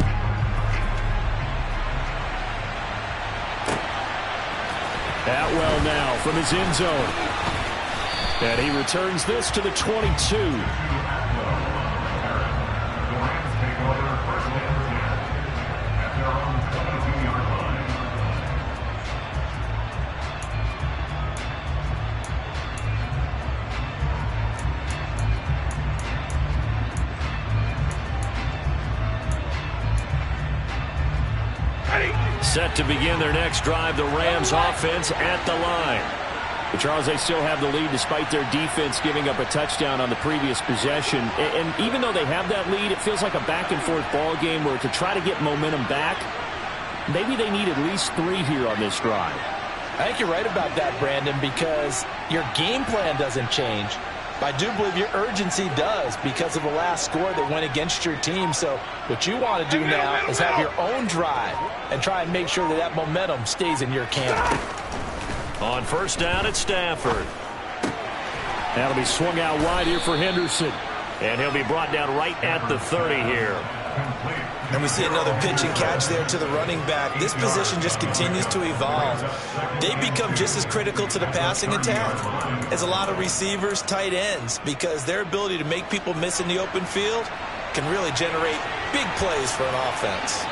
Atwell now from his end zone. And he returns this to the 22. Set to begin their next drive, the Rams offense at the line. But Charles, they still have the lead despite their defense giving up a touchdown on the previous possession. And even though they have that lead, it feels like a back-and-forth ball game where to try to get momentum back, maybe they need at least 3 here on this drive. I think you're right about that, Brandon, because your game plan doesn't change. I do believe your urgency does because of the last score that went against your team. So what you want to do now is have your own drive and try and make sure that that momentum stays in your camp. On first down, it's Stafford. That'll be swung out wide here for Henderson. And he'll be brought down right at the 30 here. And we see another pitch and catch there to the running back. This position just continues to evolve. They become just as critical to the passing attack as a lot of receivers, tight ends, because their ability to make people miss in the open field can really generate big plays for an offense.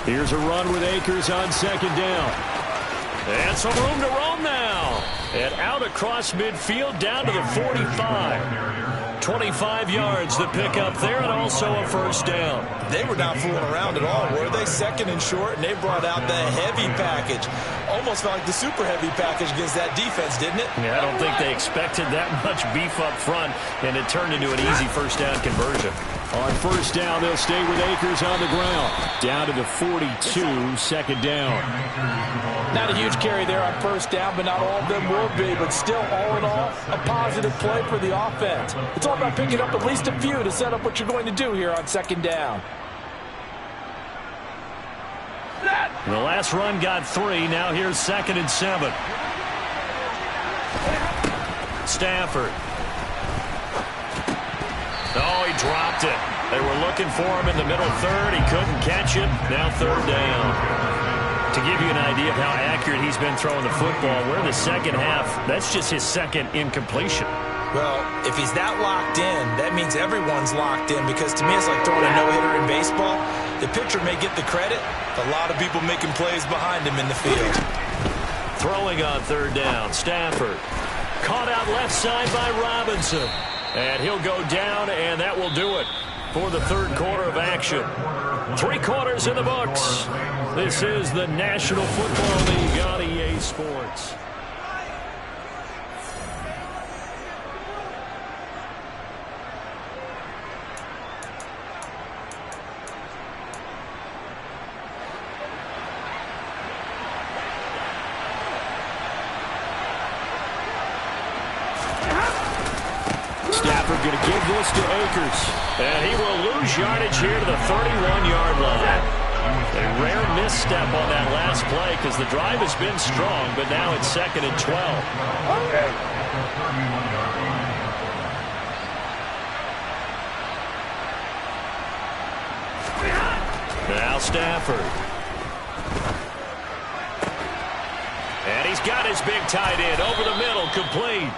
Here's a run with Akers on second down. And some room to roam now. And out across midfield down to the 45. 25 yards the pickup there, and also a first down. They were not fooling around at all, were they? Second and short, and they brought out the heavy package. Almost felt like the super heavy package against that defense, didn't it? Yeah, I don't think they expected that much beef up front, and it turned into an easy first down conversion. On first down, they'll stay with Akers on the ground. Down to the 42, second down. Not a huge carry there on first down, but not all of them will be. But still, all in all, a positive play for the offense. It's all about picking up at least a few to set up what you're going to do here on second down. The last run got 3. Now here's 2nd and 7. Stafford. Oh, he dropped it. They were looking for him in the middle third. He couldn't catch it. Now third down. To give you an idea of how accurate he's been throwing the football, we're in the second half. That's just his second incompletion. Well, if he's that locked in, that means everyone's locked in, because to me it's like throwing a no-hitter in baseball. The pitcher may get the credit. A lot of people making plays behind him in the field. Throwing on third down, Stafford. Caught out left side by Robinson. And he'll go down, and that will do it for the third quarter of action. 3 quarters in the books. This is the National Football League on EA Sports. Stafford going to give this to Akers. And he will lose yardage here to the 31-yard line. A rare misstep on that last play because the drive has been strong, but now it's 2nd and 12. Okay. Now Stafford. And he's got his big tight end over the middle, complete.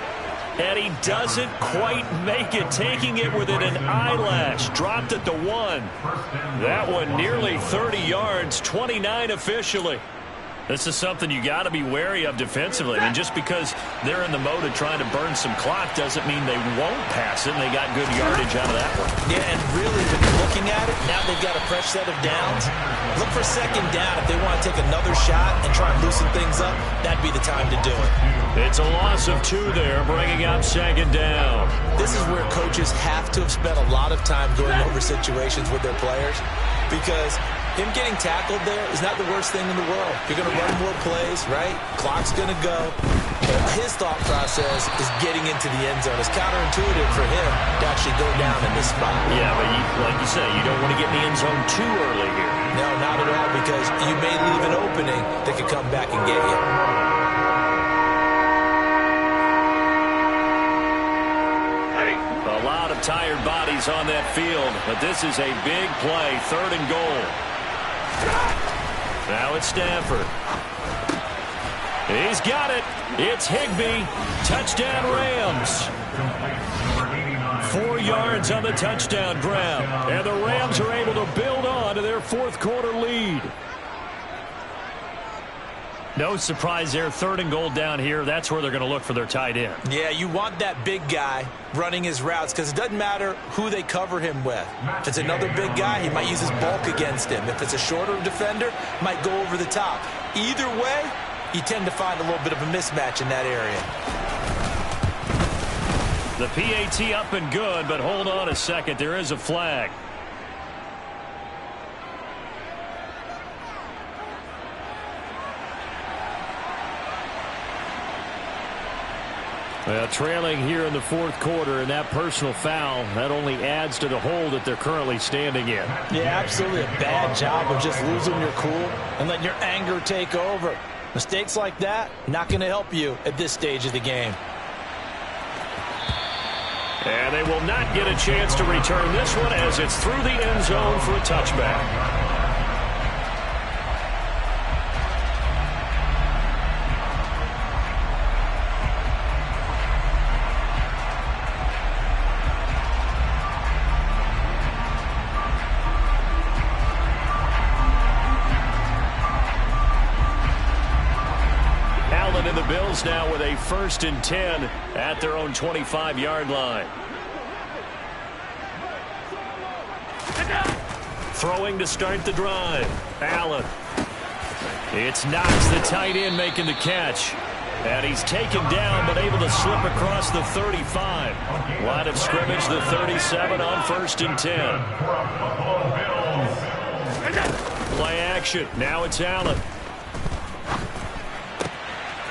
And he doesn't quite make it, taking it within an eyelash. Dropped at the 1. That one nearly 30 yards, 29 officially. This is something you got to be wary of defensively. I mean, just because they're in the mode of trying to burn some clock doesn't mean they won't pass it, and they got good yardage out of that one. Yeah, and really, when you're looking at it, now they've got a fresh set of downs. Look for second down. If they want to take another shot and try and loosen things up, that'd be the time to do it. It's a loss of 2 there, bringing up 2nd down. This is where coaches have to have spent a lot of time going over situations with their players, because him getting tackled there is not the worst thing in the world. You're going to run more plays, right? Clock's going to go. His thought process is getting into the end zone. It's counterintuitive for him to actually go down in this spot. Yeah, but like you say, you don't want to get in the end zone too early here. No, not at all, because you may leave an opening that could come back and get you. A lot of tired bodies on that field, but this is a big play, 3rd and goal. Now it's Stafford. He's got it. It's Higbee. Touchdown Rams. 4 yards on the touchdown grab. And the Rams are able to build on to their 4th quarter lead. No surprise there. 3rd and goal down here. That's where they're going to look for their tight end. Yeah, you want that big guy running his routes because it doesn't matter who they cover him with. If it's another big guy, he might use his bulk against him. If it's a shorter defender, might go over the top. Either way, you tend to find a little bit of a mismatch in that area. The PAT up and good, but hold on a second. There is a flag. Well, trailing here in the 4th quarter, and that personal foul, that only adds to the hole that they're currently standing in. Yeah, absolutely a bad job of just losing your cool and letting your anger take over. Mistakes like that, not going to help you at this stage of the game. And they will not get a chance to return this one as it's through the end zone for a touchback. And the Bills now with a 1st and 10 at their own 25-yard line. Throwing to start the drive. Allen. It's Knox, the tight end, making the catch. And he's taken down, but able to slip across the 35. Line of scrimmage, the 37 on 1st and 10. Play action. Now it's Allen.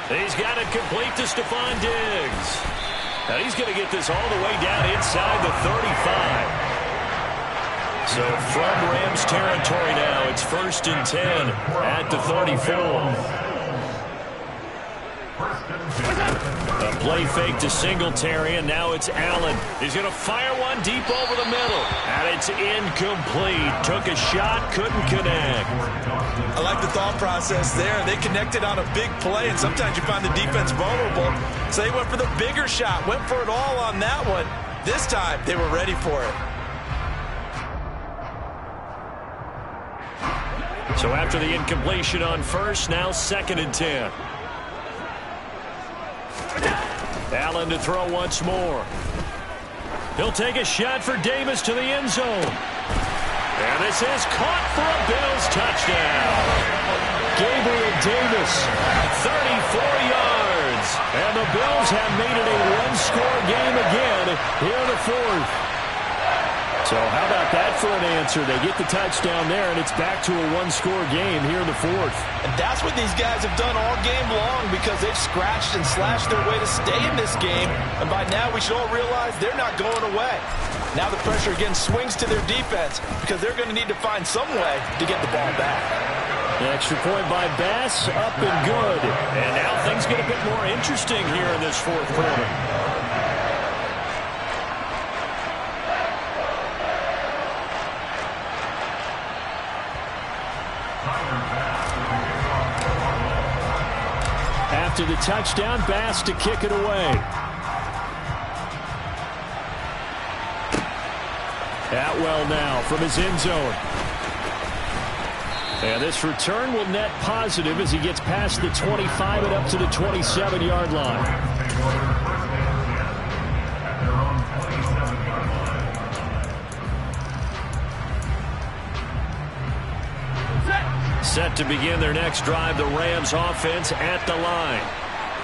He's got it complete to Stephon Diggs. Now he's going to get this all the way down inside the 35. So from Rams territory now, it's 1st and 10 at the 34. A play fake to Singletary, and now it's Allen. He's going to fire one deep over the middle, and it's incomplete. Took a shot, couldn't connect. I like the thought process there. They connected on a big play, and sometimes you find the defense vulnerable. So they went for the bigger shot, went for it all on that one. This time, they were ready for it. So after the incompletion on 1st, now 2nd and 10. Allen to throw once more. He'll take a shot for Davis to the end zone. And this is caught for a Bills touchdown. Gabriel Davis, 34 yards. And the Bills have made it a one-score game again here in the 4th. So how about that for an answer? They get the touchdown there, and it's back to a one-score game here in the 4th. And that's what these guys have done all game long because they've scratched and slashed their way to stay in this game. And by now, we should all realize they're not going away. Now the pressure again swings to their defense because they're going to need to find some way to get the ball back. The extra point by Bass, up and good. And now things get a bit more interesting here in this 4th quarter. After the touchdown, Bass to kick it away. Atwell now from his end zone. And this return will net positive as he gets past the 25 and up to the 27-yard line. Set to begin their next drive, the Rams offense at the line.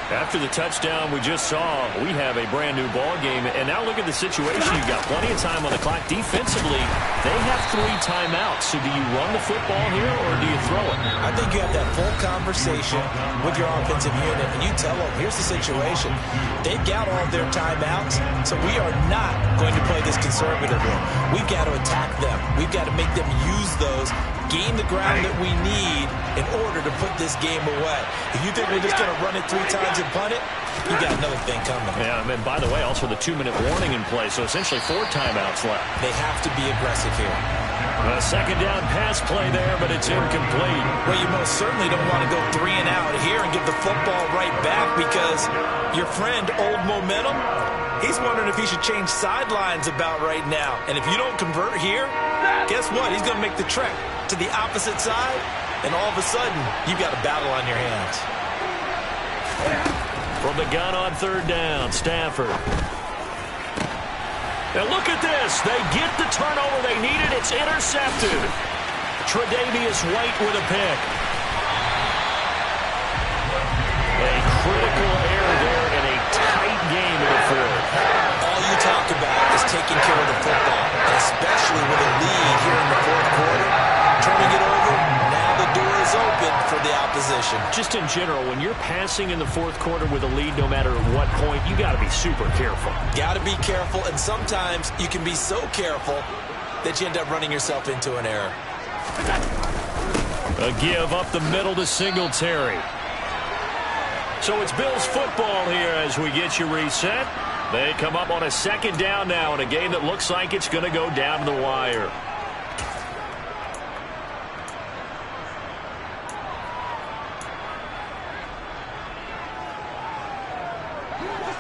After the touchdown we just saw, we have a brand-new ball game. And now look at the situation. You've got plenty of time on the clock. Defensively, they have 3 timeouts. So do you run the football here or do you throw it? I think you have that full conversation with your offensive unit, and you tell them, here's the situation. They've got all their timeouts, so we are not going to play this conservatively. We've got to attack them. We've got to make them use those, gain the ground that we need in order to put this game away. If you think we're just going to run it 3 times and punt it, you got another thing coming. Yeah, and by the way, also the 2-minute warning in play, so essentially 4 timeouts left. They have to be aggressive here. A second down pass play there, but it's incomplete. Well, you most certainly don't want to go 3 and out here and give the football right back because your friend, Old Momentum, he's wondering if he should change sidelines about right now. And if you don't convert here, guess what? He's going to make the trek to the opposite side, and all of a sudden, you've got a battle on your hands. From the gun on third down, Stafford. And look at this. They get the turnover they needed. It's intercepted. Tre'Davious White with a pick. A critical error there in a tight game in the fourth. All you talk about is taking care of the football, especially with a lead here in the fourth quarter. Turning it over, now the door is open for the opposition. Just in general, when you're passing in the fourth quarter with a lead, no matter at what point, you got to be super careful. Got to be careful, and sometimes you can be so careful that you end up running yourself into an error. A give up the middle to Singletary. So it's Bills football here as we get you reset. They come up on a second down now in a game that looks like it's going to go down to the wire.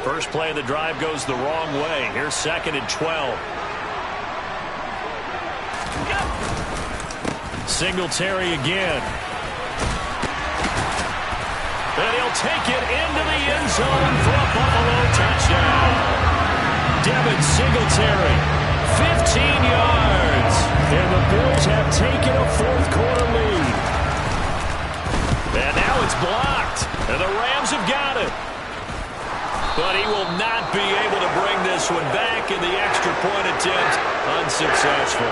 First play of the drive goes the wrong way. Here's 2nd and 12. Singletary again. And he'll take it into the end zone for a Buffalo touchdown. Devin Singletary, 15 yards. And the Bills have taken a fourth quarter lead. And now it's blocked. And the Rams have got it. But he will not be able to bring this one back, in the extra point attempt unsuccessful.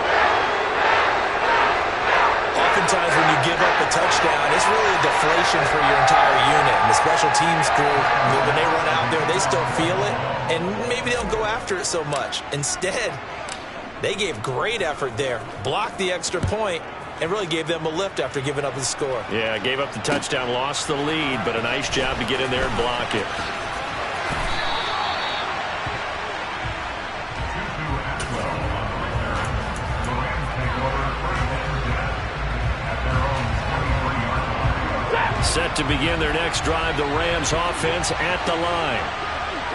Oftentimes when you give up a touchdown, it's really a deflation for your entire unit. And the special teams crew, when they run out there, they still feel it, and maybe they don't go after it so much. Instead, they gave great effort there, blocked the extra point, and really gave them a lift after giving up the score. Yeah, gave up the touchdown, lost the lead, but a nice job to get in there and block it. Set to begin their next drive, the Rams offense at the line.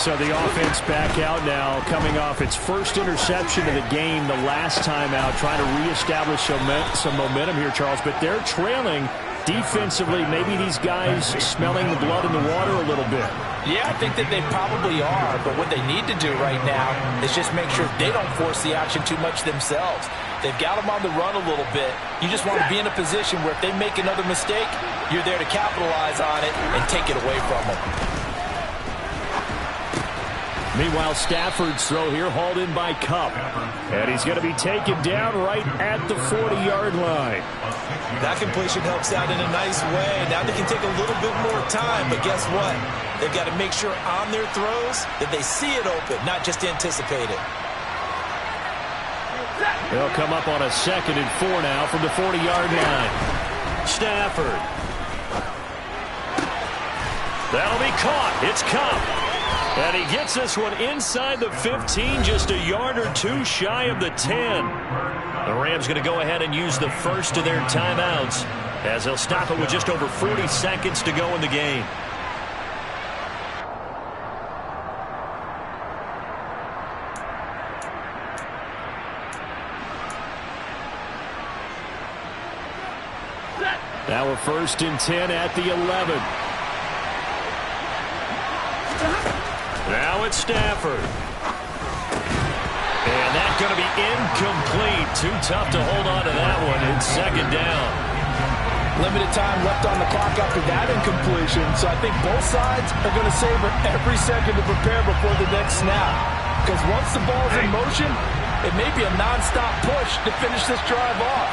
So the offense back out now, coming off its first interception of the game the last time out, trying to reestablish some momentum here, Charles. But they're trailing defensively. Maybe these guys smelling the blood in the water a little bit. Yeah, I think that they probably are, but what they need to do right now is just make sure they don't force the action too much themselves. They've got them on the run a little bit. You just want to be in a position where if they make another mistake, you're there to capitalize on it and take it away from them. Meanwhile, Stafford's throw here hauled in by Kupp. And he's going to be taken down right at the 40-yard line. That completion helps out in a nice way. Now they can take a little bit more time, but guess what? They've got to make sure on their throws that they see it open, not just anticipate it. They'll come up on a 2nd and 4 now from the 40-yard line. Stafford. That'll be caught. It's Kupp. And he gets this one inside the 15, just a yard or two shy of the 10. The Rams going to go ahead and use the first of their timeouts, as they'll stop it with just over 40 seconds to go in the game. Now a 1st and 10 at the 11. Now it's Stafford. And that's going to be incomplete. Too tough to hold on to that one. It's 2nd down. Limited time left on the clock after that incompletion, so I think both sides are going to savor every second to prepare before the next snap. Because once the ball's in motion, it may be a nonstop push to finish this drive off.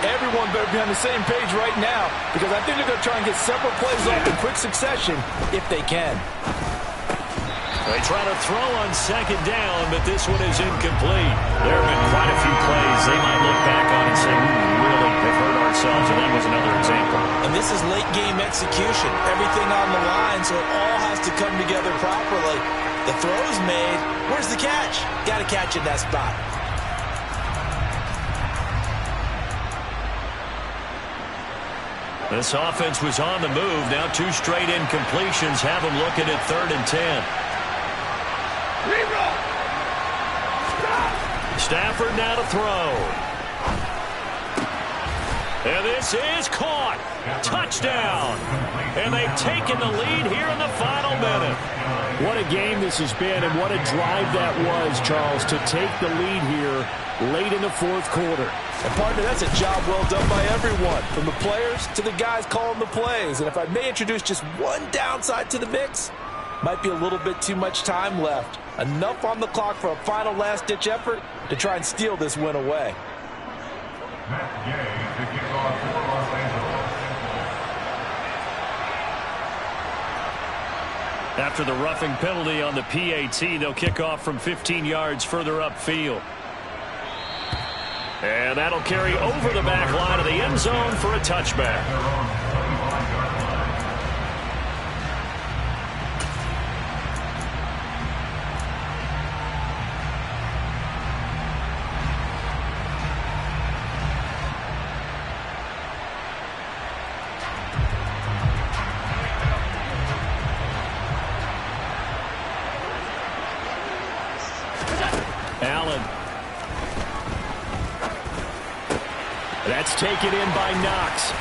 Everyone better be on the same page right now, because I think they're going to try and get several plays off in quick succession if they can. They try to throw on 2nd down, but this one is incomplete. There have been quite a few plays they might look back on and say, we really have hurt ourselves, and that was another example. And this is late game execution. Everything on the line, so it all has to come together properly. The throw's made. Where's the catch? Got to catch in that spot. This offense was on the move. Now 2 straight incompletions have them looking at 3rd and 10. Stafford now to throw. And this is caught. Touchdown. And they've taken the lead here in the final minute. What a game this has been, and what a drive that was, Charles, to take the lead here late in the fourth quarter. And partner, that's a job well done by everyone, from the players to the guys calling the plays. And if I may introduce just one downside to the mix, might be a little bit too much time left. Enough on the clock for a final last-ditch effort to try and steal this win away. After the roughing penalty on the PAT, they'll kick off from 15 yards further upfield. And that'll carry over the back line of the end zone for a touchback. Allen. That's taken in by Knox.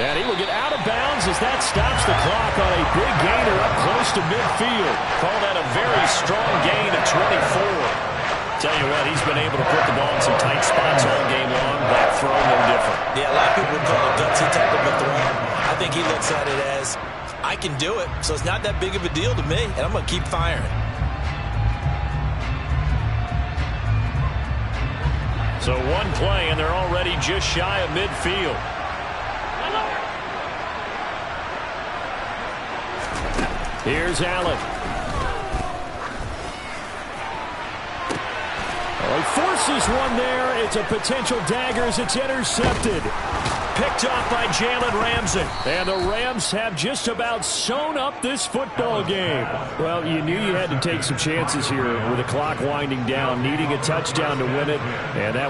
And he will get out of bounds as that stops the clock on a big gainer up close to midfield. Call that a very strong gain of 24. Tell you what, he's been able to put the ball in some tight spots all game long. That throw, no different. Yeah, a lot of people would call it a gutsy type of a throw. I think he looks at it as, I can do it, so it's not that big of a deal to me, and I'm going to keep firing. So one play, and they're already just shy of midfield. Here's Allen. Oh, he forces one there. It's a potential dagger as it's intercepted. Picked off by Jalen Ramsey. And the Rams have just about sewn up this football game. Well, you knew you had to take some chances here with the clock winding down, needing a touchdown to win it. And that